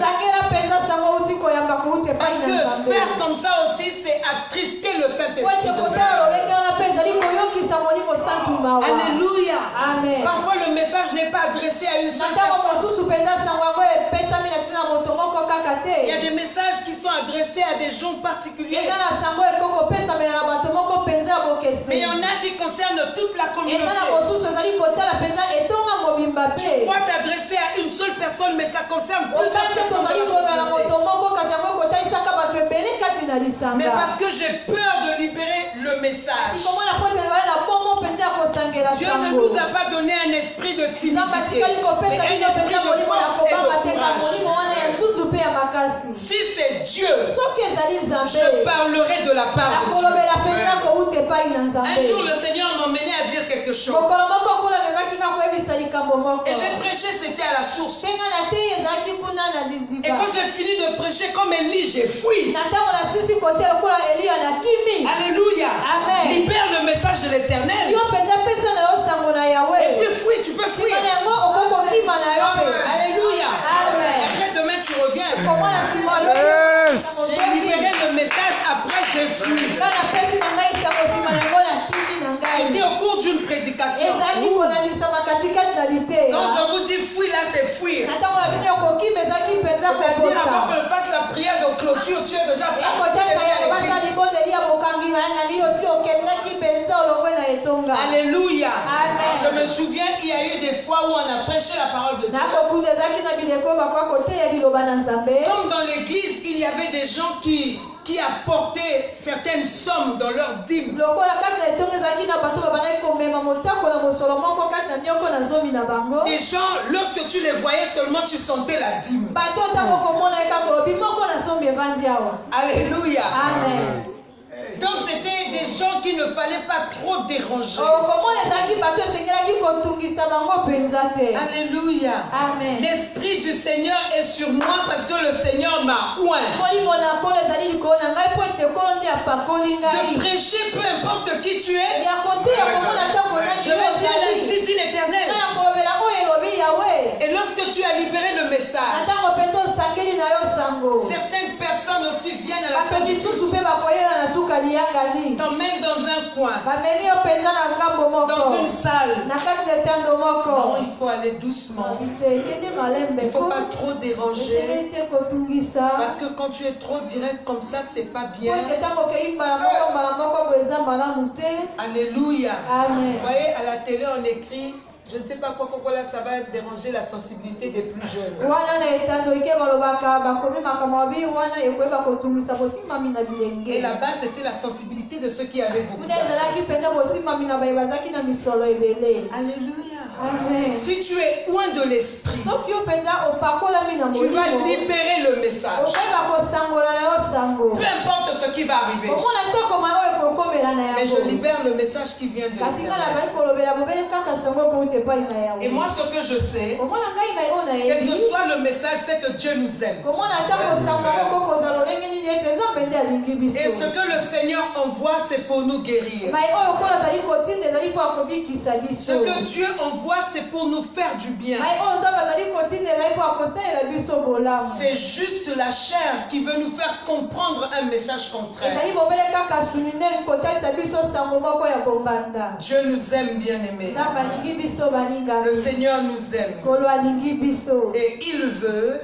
Parce que faire comme ça aussi, c'est attrister le Saint-Esprit de Dieu. Alléluia. Amen. Parfois le message n'est pas adressé à une seule personne. Il y a des messages qui sont adressés à des gens particuliers. Mais il y en a qui concernent toute la communauté. Tu crois t'adresser à une seule personne, mais ça concerne plusieurs personnes de la communauté. Mais parce que j'ai peur de libérer le message. Dieu ne nous a pas donné un esprit de timidité, mais un esprit de force et de courage. Si c'est Dieu, je parlerai de la part de Dieu. Un jour, le Seigneur m'emmenait à dire quelque chose. Et j'ai prêché, c'était à la source. Et quand j'ai fini de prêcher, comme Élie, j'ai fui. Alléluia. Amen. Libère le message de l'Éternel. Et puis fuis, tu peux fuir. Alléluia. Amen. Après demain, tu reviens. J'ai libéré le message, après j'ai fui. C'était au cours d'une prédication. Quand je vous dis fuis, là c'est fuir. C'est-à-dire avant que je fasse la prière de clôture, tu es déjà parti. Alléluia. Je me souviens, il y a eu des fois où on a prêché la parole de Dieu. Comme dans l'église, il y avait des gens qui apportaient certaines sommes dans leur dîme. Les gens, lorsque tu les voyais seulement, tu sentais la dîme. Alléluia. Amen. Donc c'était des gens qu'il ne fallait pas trop déranger. Alléluia. Amen. L'Esprit du Seigneur est sur moi parce que le Seigneur m'a oint. De prêcher peu importe qui tu es. Je vais dire ainsi dit l'Éternel. Et lorsque tu as libéré le message, certaines personnes aussi viennent à la fin du culte, t'emmènent dans un coin, dans une salle. Non, il faut aller doucement. Il ne faut pas trop déranger. Parce que quand tu es trop direct comme ça, c'est pas bien. Alléluia. Vous voyez, à la télé, on écrit, je ne sais pas pourquoi là, ça va déranger la sensibilité des plus jeunes. Et là-bas, c'était la sensibilité de ceux qui avaient beaucoup d'argent. Alléluia. Amen. Si tu es loin de l'esprit, tu vas libérer le message. Peu importe ce qui va arriver. Mais je libère le message qui vient de l'Éternel. Et moi, ce que je sais, quel que soit le message, c'est que Dieu nous aime. Et ce que le Seigneur envoie, c'est pour nous guérir. Ce que Dieu envoie, c'est pour nous faire du bien. C'est juste la chair qui veut nous faire comprendre un message contraire. Dieu nous aime, bien-aimés. Le Seigneur nous aime. Et il veut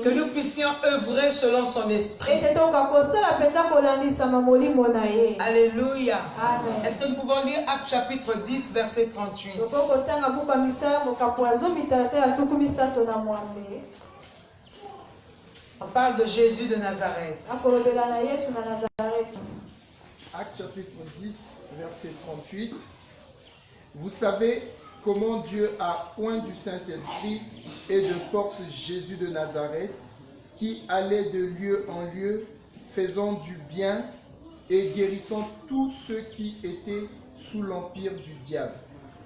que nous puissions œuvrer selon son esprit. Alléluia. Est-ce que nous pouvons lire Actes chapitre 10, verset 38? On parle de Jésus de Nazareth. Actes chapitre 10, verset 38. Vous savez comment Dieu a oint du Saint-Esprit et de force Jésus de Nazareth, qui allait de lieu en lieu, faisant du bien et guérissant tous ceux qui étaient sous l'empire du diable,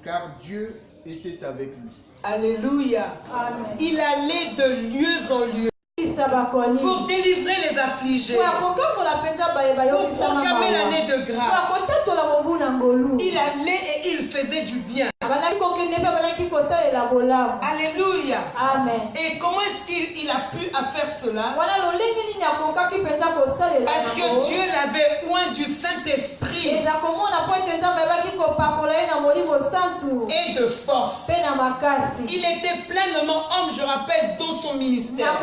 car Dieu était avec lui. Alléluia. Amen. Il allait de lieu en lieu pour délivrer les affligés, pour proclamer l'année de grâce. Il allait et il faisait du bien. Alléluia. Amen. Et comment est-ce qu'il a pu faire cela? Parce que Dieu l'avait oint du Saint-Esprit et de force. Il était pleinement homme, je rappelle, dans son ministère.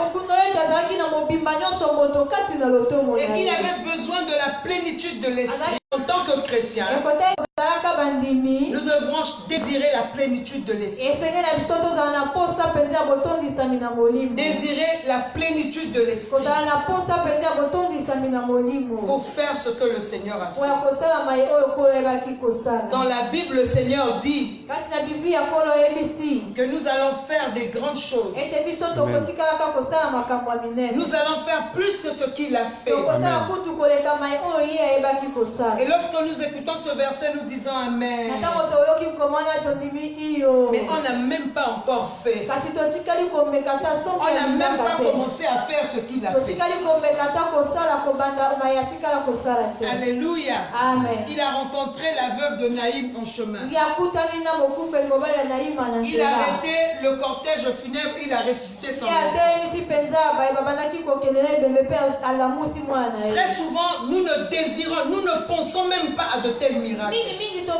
Et il avait besoin de la plénitude de l'esprit. En tant que chrétien, nous devrons désirer la plénitude de l'esprit. Désirer la plénitude de l'esprit pour faire ce que le Seigneur a fait. Dans la Bible, le Seigneur dit que nous allons faire des grandes choses. Nous allons faire plus que ce qu'il a fait. Et lorsque nous écoutons ce verset, nous disons Amen. Mais on n'a même pas encore fait. On n'a même pas commencé à faire ce qu'il a fait. Alléluia. Amen. Il a rencontré la veuve de Naïm en chemin. Il a arrêté le cortège funèbre, il a ressuscité son enfant. Très souvent, nous ne désirons, nous ne pensons même pas à de tels miracles.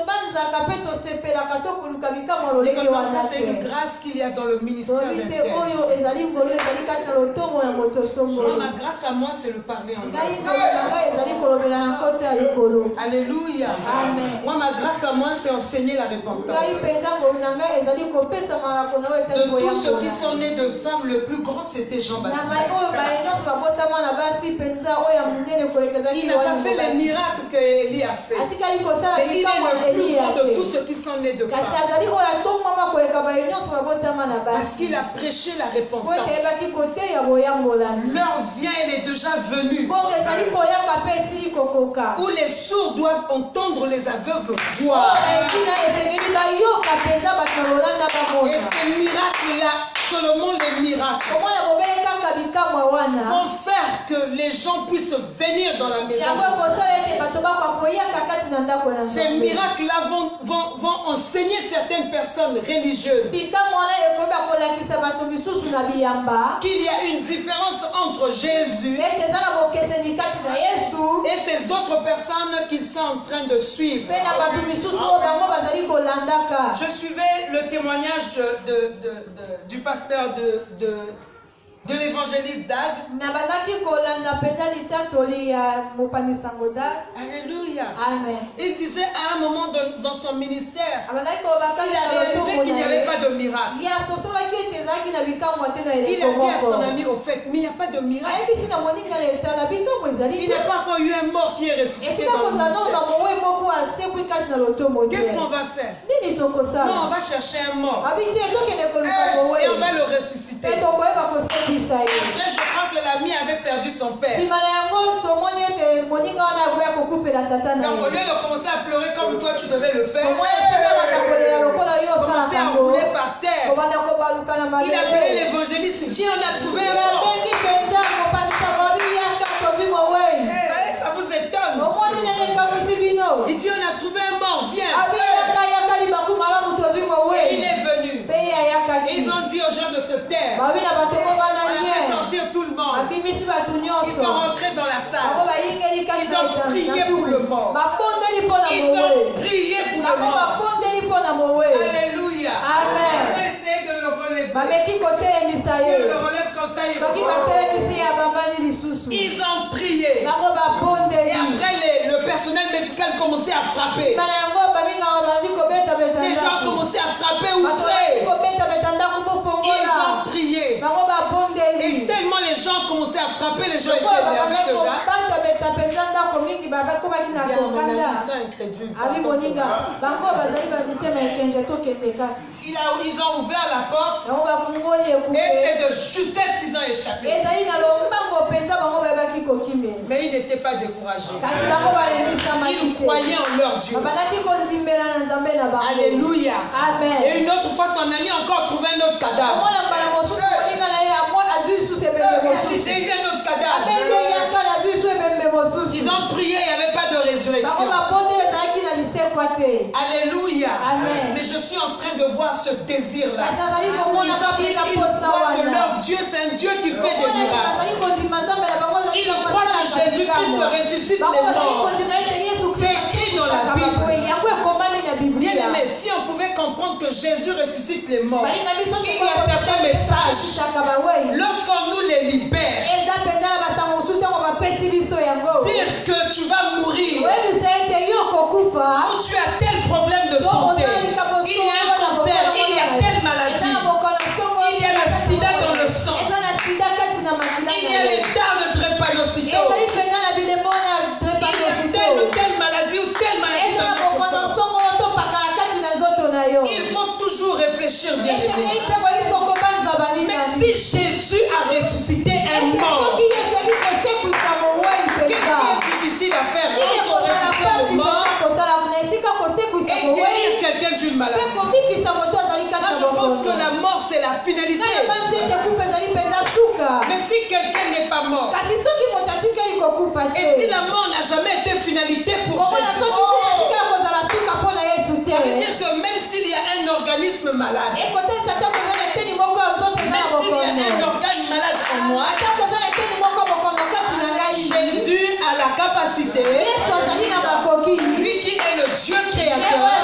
tobanzaka mpe tosepelaka tokoluka bikamwa lolenge Maintenant, wana ça, c'est une te. grâce qu'il y a dans le ministère Toyebi te d'intérieur. oyo ezali ngolu ezali kati na lotongo ya moto Moi, songolo. ma grâce à moi, c'est le parler en Ngai langue. ngolu na ngai ezali kolobela na nkota ya likolo. Alléluia. Amen. Moi, ma grâce à moi, c'est enseigner la Ngai repentance. mpenza ngolu na ngai ezali kopesa malako na oyo De etali tous ceux qui koyambola. sont nés de femmes, le plus grand, c'était Na Jean-Baptiste. ngai oyo baye nyonso babotama na basi mpenza oyo ya monene koleka ezali Il n'a pas fait les miracles que Élie a fait. atikali kosala Mais il bikamwa na est le plus Eliya grand de tous te. ceux qui sont nés de Kasi femmes. azali oyo atongwama koleka baye nyonso babotama na Parce basi. qu'il a prêché la Po ete repentance. ayebaki koteya boyambolani. L'heure vient, elle est déjà venue. Bongo ezali koyaka mpe esili kokoka. Où les sourds doivent entendre, les aveugles Oyo voir. etina esengeli bayoka mpenza bato na lolanda Et bamona. ces miracles-là, seulement les miracles, Omwana bobele kaka bikamwa wana. vont faire que les gens puissent venir dans la maison. Yango ekosala ete bato bakwa koyaka kati na ndako na Ces Nzambe. miracles-là vont enseigner certaines personnes religieuses bikamwa wana ekoyeba kolakisa bato misusu na biyamba. qu'il y a une différence entre Jésus Ete eza na bokeseni kati na Yesu. et ces autres personnes qu'ils sont en train de suivre. Mpe na bato misusu oyo bango bazali kolandaka. Je suivais le témoignage du pasteur de l'évangéliste Dag. Na bandaki kolanda mpenza litatoli ya mopanisango da. Alléluia. Amen. Il disait à un moment dans son ministère, Abandaki koloba kati il a na réalisé lotongo qu'il n'y na avait ye. pas de miracle. Ya sosolaki ete ezalaki na bikamwa te na Il eleko a dit à son moko. ami, au fait, mais il n'y a pas de miracle. ayebisi na moninga na etala bikamwa ezali Il te. n'y a pas encore eu un mort qui est ressuscité etika dans le kozala na ministère. mowe moko asekwi kati na lotongo te. Qu'est-ce qu'on va faire? nini Non, on tokosala? va chercher un mort abi te tokende koluka mowe et on va le ressusciter. mpe tokoyeba kosekwisa ye. Après, je crois que l'ami avait perdu son père. nsima na yango tomoni ete moninga wana akoya kokufela tata na Donc, au ye. lieu de commencer à pleurer comme toi, tu devais le faire, omoi esemelaka kolela lokola yo commencer osalaka à ngo rouler par terre. kobanda kobaluka na Il a appelé mabele. l'évangéliste, viens, on a trouvé un mort. yabengi mpenza kopanisa babi yaka tovi mowei. Ça vous étonne. omoni nene ekamwisi bino. Il dit, on a trouvé un mort, viens. abi yaka yaka libaku malamu tovi Et il mowei. est venu. mpe ye ayakaki. Et ils ont dit aux gens de se taire. babi na bato mo On bana a fait nie. sortir tout le monde. abimisi bato Ils nyonso. sont rentrés dans la bango salle. bayingeli kati Ils ont prié pour le mort. babondeli mpo na Ils ont mowei. prié pour le bango mort. babondeli mpo na mowei. Alléluia. Amen. On va essayer de le relever. bameki kotelemisa Si on le ye. relève comme ça, il soki va. batelemisi ye abambani lisusu. Ils ont prié. bango Et babondeli. après, le personnel médical commençait à frapper. nsima na yango babingaka bandi kobetabeta Les gens ndako. commençaient à frapper, bato bandi ouvrir. kobetabeta ndako Ils bofongola. ont prié. bango Et babondeli. tellement les gens commençaient à frapper, les gens étaient lokola énervés babandaki déjà. kobetabeta mpenza ndako mingi bakomaki na Dis à mon ami, kokanda. ils sont incrédules. abi moninga bango bazali bamitema ekenje tokende kaka. Ils ont ouvert la porte bango bafungoli et ekuke. c'est de justesse qu'ils ont échappé. ezali na lombango mpenza bango bayebaki kokimela. Mais ils n'étaient pas découragés. kasi bango balembisamaki Ils te. croyaient en leur Dieu. babandaki kondimbela na nzambe na bango. Alléluia. amen. Et une autre fois, son ami a encore trouvé un autre cadavre. omwana mbala mosusu moninga na ye amwa azwi lisusu ebembe Il a dit, mosusu. j'ai eu un autre abenge cadavre. yaka na zwi lisusu ebembe mosusu. Ils ont prié, il n'y avait pas de bango résurrection. babondeli ezalaki na lisekwa te. Alléluia. Amen. Mais je suis en train de voir ce désir-là. kasi nazali Ils komona ils posa croient que wana. leur Dieu, c'est un Dieu qui fait des Omona miracles. bazali kondima nzambe na bango bazali Ils croient que Jésus-Christ ressuscite bango les bazali morts. kondima ete yesu C'est écrit dans la Bible. yango ekomami na biblia. Bien aimé, si on pouvait comprendre que Jésus ressuscite les morts, balinga biso il y a certains messages, kisaka bawei lorsqu'on nous les libère, eza mpenza na basango mosusu ntango bapesi biso yango dire que tu vas mourir, oyebisa ete yo kokufa ou tu as tel problème de santé, il y a un cancer, il y a telle maladie, il y a le sida dans le sang, eza na sida kati na makila il y a les dards de drépanocytose, ezali mpenza na bilemo na il y a telle ou telle maladie ou telle maladie eza na dans notre bokono corps. songo topakala kati na nzoto na yo. Il faut toujours réfléchir bien esengeli aimé. te koyiso kobanza Mais balinani si Jésus a ressuscité un ete mort, soki yesu abi kosekwisa mowei qu'est-ce mpenza qui est difficile à faire nini entre ekozala ressusciter pasi le mort mpenza kosala na esika kosekwisa et mowei guérir quelqu'un d'une mpe maladie? komikisa moto azali Moi, kati je na pense que bokono la mort, c'est la finalité. ngai nabanzi ete kufa ezali mpenza suka Mais si quelqu'un n'est pas mort, kasi soki moto atikeli kokufa et si te la mort n'a jamais été finalité pour komona Jésus, soki kufa atikela kozala suka mpo na yesu ça veut te dire que même s'il y a un organisme malade, ekotelisa te koza na eteni moko ya nzoto eza na même s'il y a un bokono organe malade en moi, ata koza na eteni moko bokono kati na ngai Jésus a la capacité, yesu azali na makoki lui qui est le Dieu ye créateur, oyo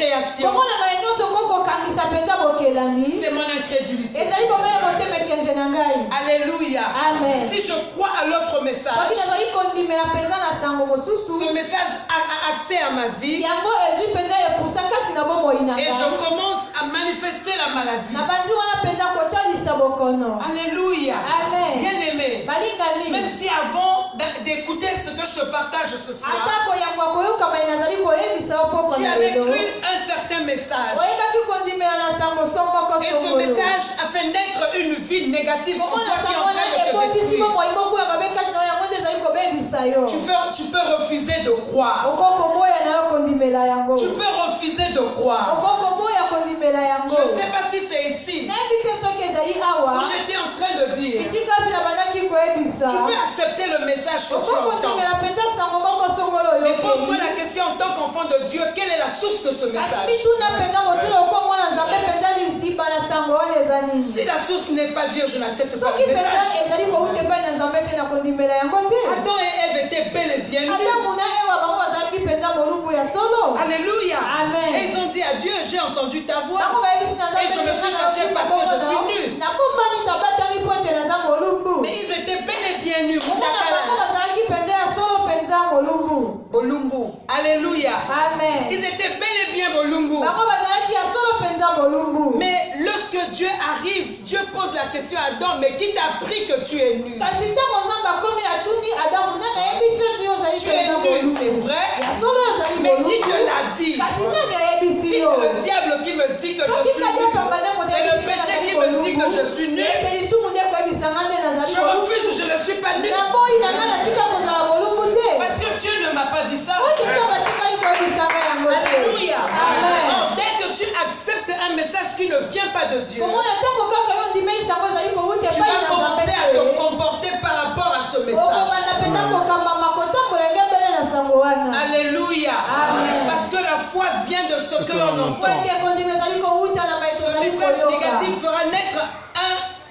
création, komona ngai nyonso kokokangisa mpenza bokelami c'est mon incrédulité. ezali bomaya motema ekenje na ngai. Alléluia. Amen. Si je crois à l'autre soki message, nazali kondimela mpenza na sango mosusu ce message a accès à ma vie yango ezwi mpenza epusa kati na bomoi na et ngai je commence à manifester la maladie. na bandi wana mpenza kotalisa bokono. Alléluia. Amen. Bien-aimé, balingami même si avant d'écouter ce que je te partage ce soir, ata koyangwa koyokama nazali koyebisa yo poko tu na avais lelo cru un certain message. oyebaki kondimela na sango so moko Et ce songolo message a fait naître une vie négative en komona toi qui est sango en train wana de te ekotisi détruire. bomoi moko ya mabe kati na yo yango nde ezali kobebisa yo Tu peux refuser de croire. okokoboya na yo kondimela yango Tu peux refuser de croire. okokoboya kondimela yango Je ne sais pas si c'est ici nayebi te soki ezali awa où j'étais en train de dire. esika api na bandaki koyebisa Tu peux accepter le message que tu entends. okokondimela mpenza sango moko songolo Mais pose-toi oyokeli la question en tant qu'enfant de Dieu, quelle est la source de ce kasi message? mituna mpenza motuna okomona nzambe mpenza liziba na sango wana eza nini Si la source n'est pas Dieu, je n'accepte pas soki le mpenza message. ezali kouta epai na nzambe te na kondimela yango te Adam et Ève étaient bel et bien nus. adamu na ewa bango bazalaki mpenza molumbu ya solo Alléluia. Amen. Et ils ont dit à Dieu, j'ai entendu ta voix. bango bayebisi na Et je me suis caché parce que je suis nu. nakombani nabatami po ete naza molumbu Mais ils étaient bel et bien nus. omona bango bazalaki mpenza ya solo mpenza molumbu Bolumbu. Alléluia. amen Ils étaient bel et bien Bolumbu. bango bazalaki ya solo mpenza molumbu Mais lorsque Dieu arrive, Dieu pose la question à Adam, mais qui t'a appris que tu es nu? kasi ntango nzambe akomi atuni adamu nani ayebisi oti yo ozali Tu es mpenza nu, molumbu c'est vrai. ya solo ozali Mais qui molumbu te l'a dit? kasi nani ayebisi Si yo c'est le diable qui me dit que je soki suis kadi nu, apambana c'est le péché qui me dit que je suis nu. ete lisumu nde koyebisanga nde nazali Je refuse, je ne suis pas nu. naboyi na ngai natika kozala molumbu te Parce que Dieu ne m'a pas dit ça. ote to batikali koyebisanga yango te Alléluia. amen Alors, dès que tu acceptes un message qui ne vient pas de Dieu, komona ntango kaka yo ndimeli sango ezali kouta tu epai vas na commencer à te nzambe comporter par rapport à ce te message. okobanda mpenza kokambama kotambola ngebele na sango wana Alléluia. Amen. Parce que la foi vient de ce que l'on po entend. ete kondima ezali kouta na baito Ce ezali message koyoka négatif fera naître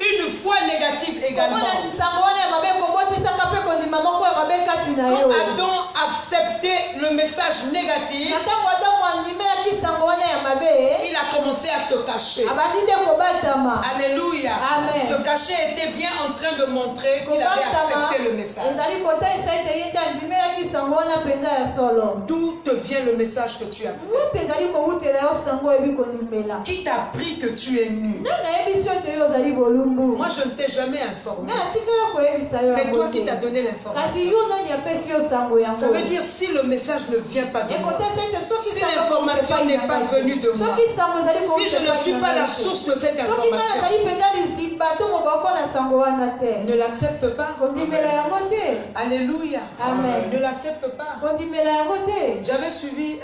une foi négative également. komona sango wana ya mabe ekobotisaka mpe kondima moko ya mabe kati na yo Quand Adam acceptait le message négatif, na ntango adamu andimelaki sango wana ya mabe il a commencé à se cacher. abandi te kobatama Alléluia. Amen. Se cacher était bien en train de montrer qu'il avait kobatama accepté le message. ezali kotalisa ete ye nde andimelaki sango wana mpenza ya solo D'où te vient le message que tu acceptes? mpe ezali kowutela yo sango oyebi kondimela Qui t'a appris que tu es nu? nani nayebisi yo ete yo ozali bolumbu Moi, je ne t'ai jamais informé. nga natikala koyebisa yo Mais toi yango qui t'as te donné kasi l'information. yo nani apesi yo sango yango Ça veut dire si le message ne vient pas de moi, ekotesa ete soki si sango l'information epai n'est na pas ngai te, venue de moi, soki sango ezali si je ne suis pas la source de cette soki ngai information, nazali mpenza liziba to moboko na sango wana te ne l'accepte pas. kondimela yango te Alléluia. Amen. Ne l'accepte pas. kondimela yango te J'avais suivi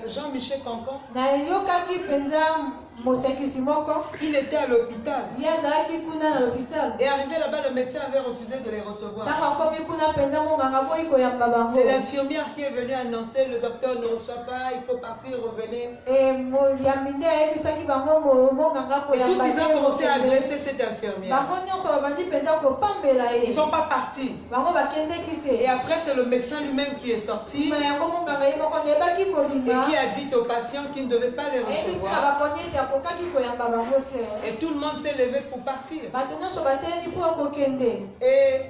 Jean-Michel Cancan. nayokaki mpenza mosekisi moko Il était à l'hôpital. ye azalaki kuna na l'hôpital Et arrivé là-bas, le médecin avait refusé de les recevoir. ntango akomi kuna mpenza monganga boyi koyamba bango C'est l'infirmière qui est venue annoncer, le docteur ne reçoit pas, il faut partir, revenez. moyambi nde ayebisaki bango monganga Et tous ils ont commencé à koyamba agresser cette infirmière. bango nyonso babandi mpenza kopambela Ils ye ne sont pas partis. bango bakendeki Et te après, c'est le médecin lui-même qui est sorti nsima yango monganga ye moko nayebaki et kobima qui a dit aux patients qu'ils ne devaient pas les ayebisi na recevoir. bakoni ete akokaki koyamba bango te Et tout le monde s'est levé pour partir. bato nyonso batelemi mpo akokende Et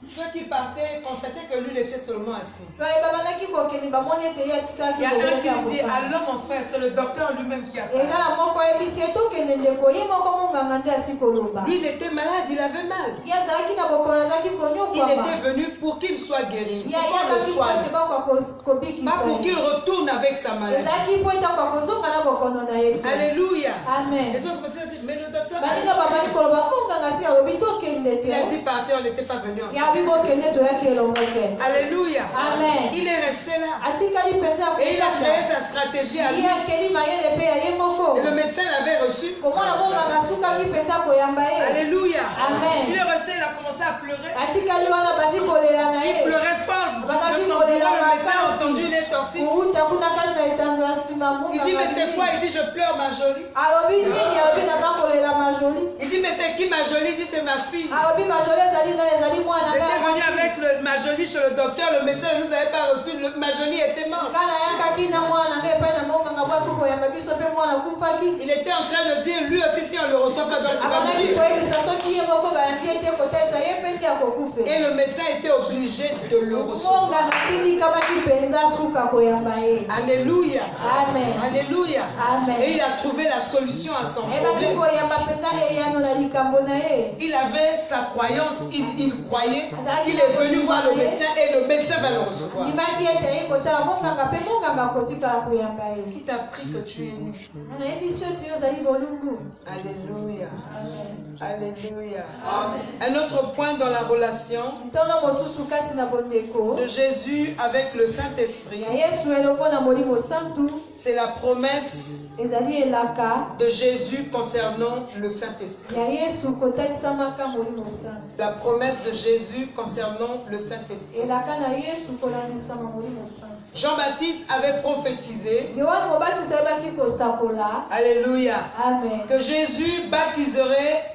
ceux qui partaient constataient que lui il était seulement assis. baye babandaki kokende bamoni ete ye Il atikalaki y a un qui kobeta lui dit, kokende. allons mon frère, c'est le docteur lui-même qui a parlé. eza na moko ayebisi ye tokende ndeko ye moko monganga nde asi koloba Lui il était malade, il avait mal. ye azalaki na bokono azalaki Il konyokwama était venu pour qu'il soit guéri, ye pour qu'on le ayakaki po soigne. ete bakoka kobikisa Pas pour ye qu'il retourne avec sa maladie. ezalaki po ete akoka kozonga na bokono na ye te Alléluia. amen Les autres personnes disent, mais le docteur, balinga babali koloba monganga si alobi tokende il a te dit partez, on n'était pas venu ensemble. yabi bokende toyaki elongo te Alléluia. amen Il est resté là. atikali mpenza Et il a créé akokaka sa stratégie à lui. ye akeli mayele mpe ya ye moko Et le médecin l'avait reçu. komona monganga asukaki mpenza koyamba ye Alléluia. Amen. Il est resté, il a commencé à pleurer. atikali wana bandi kolela na Il ye pleurait fort. De Banaki son bureau, kolela le médecin a makasi. entendu, il est sorti. kouta kuna kati na etando Il dit, mais c'est quoi? Il dit, je pleure ma jolie. Il dit, mais c'est qui ma jolie? Il dit, c'est ma fille. J'étais venu avec ma jolie chez le docteur, le médecin ne nous avait pas reçu, ma jolie était morte. Il était en train de dire, lui aussi, si on ne le reçoit pas, donc il va mourir. Et le médecin était obligé de le recevoir. Alléluia. Amen. Alléluia. Amen. Et il a trouvé la solution à son problème. Il avait sa croyance, il croyait qu'il est venu voir le médecin et le médecin va le recevoir. Qui t'a appris que tu es nu? Alléluia. Alléluia. Un autre point dans la relation de Jésus avec le Saint-Esprit, c'est la promesse de Jésus concernant le Saint-Esprit. La promesse de Jésus concernant le Saint-Esprit. Jean-Baptiste avait prophétisé, alléluia, que Jésus baptiserait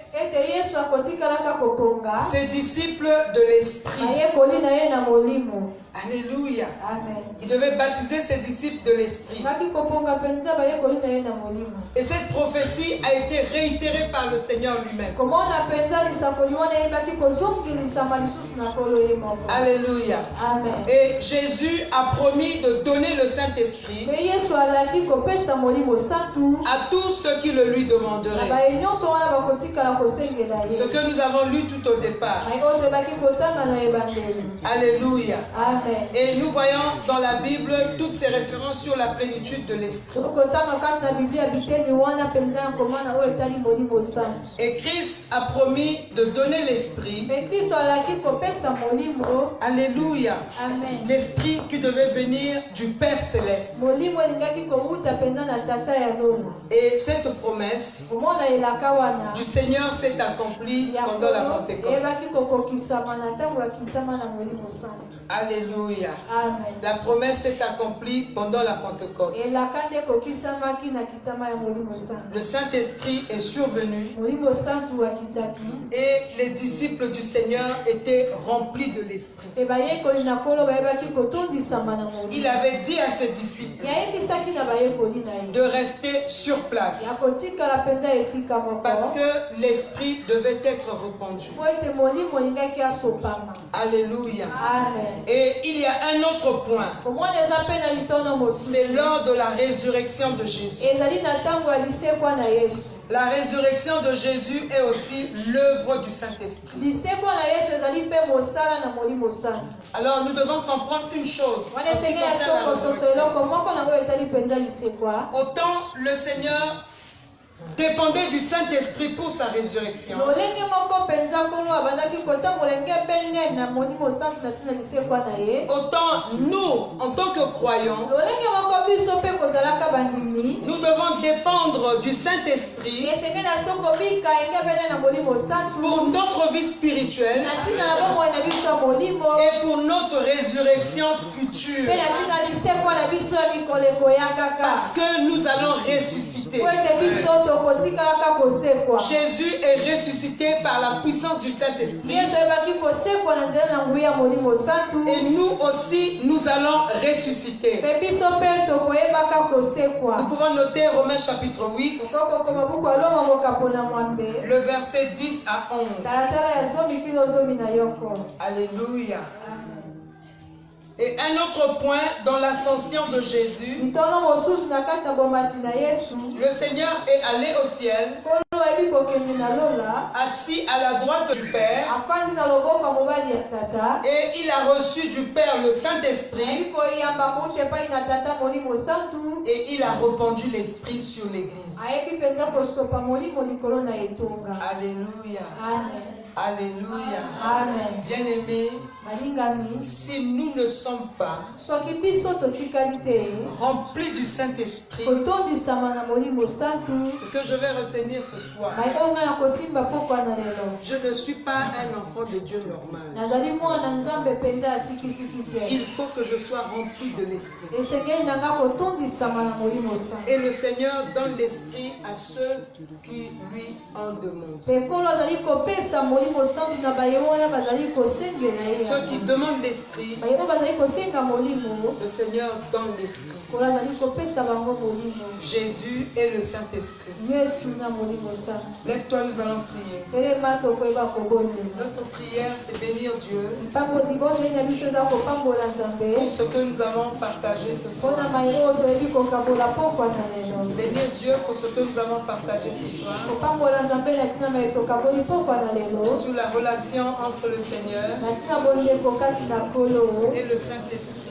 ses disciples de l'Esprit. Alléluia. Il devait baptiser ses disciples de l'Esprit. Et cette prophétie a été réitérée par le Seigneur lui-même. Alléluia. Et Jésus a promis de donner le Saint-Esprit à tous ceux qui le lui demanderaient. Ce que nous avons lu tout au départ. Alléluia. Et nous voyons dans la Bible toutes ces références sur la plénitude de l'Esprit. Et Christ a promis de donner l'Esprit. Alléluia. L'Esprit qui devait venir du Père Céleste. Et cette promesse du Seigneur s'est accomplie pendant la Pentecôte. Alléluia. La promesse s'est accomplie pendant la Pentecôte. Le Saint-Esprit est survenu et les disciples du Seigneur étaient remplis de l'Esprit. Il avait dit à ses disciples de rester sur place parce que l'Esprit devait être répandu. Alléluia. Et il y a un autre point. C'est lors de la résurrection de Jésus. La résurrection de Jésus est aussi l'œuvre du Saint-Esprit. Alors nous devons comprendre une chose. En ce qui concerne la résurrection. Autant le Seigneur dépendait du Saint-Esprit pour sa résurrection. Autant nous, en tant que croyants, nous devons dépendre du Saint-Esprit pour notre vie spirituelle et pour notre résurrection future. Parce que nous allons ressusciter. Jésus est ressuscité par la puissance du Saint-Esprit. Et nous aussi, nous allons ressusciter. Nous pouvons noter Romains chapitre 8, le verset 10 à 11. Alléluia. Et un autre point dans l'ascension de Jésus, le Seigneur est allé au ciel, assis à la droite du Père, et il a reçu du Père le Saint-Esprit, et il a répandu l'Esprit sur l'Église. Alléluia. Alléluia. Bien-aimés, balingami si nous ne sommes pas soki biso totikali te remplis du Saint-Esprit, kotondisama na molimo santu ce que je vais retenir ce soir, mai oyo ngai nakosimba pokwa na lelo je ne suis pas un enfant de Dieu normal. nazali mwana nzambe mpenza ya sikisiki te Il faut que je sois rempli de l'Esprit. esengeli na nga kotondisama na molimo santu Et le Seigneur donne l'Esprit à ceux qui lui en demandent. mpe nkolo azali kopesa molimo santu na baye wana bazali kosengela ye Ceux qui demandent l'Esprit, baye oyo bazali kosenga molimo le Seigneur donne l'Esprit. nkolo azali kopesa bango molimo Jésus est le Saint-Esprit. yesu na molimo santu Lève-toi, nous allons prier. telema tokoyeba kobondela Notre prière, c'est bénir Dieu libondeli na biso eza kopambola nzambe pour ce que nous avons partagé ce soir. mpona mai oyo toyebi kokambola pokwa na lelo Bénir Dieu pour ce que nous avons partagé ce soir. kopambola nzambe na ntina mai tokamboli pokwa na lelo Sur la relation entre le Seigneur na ntina bondeko kati na nkolo et le Saint-Esprit.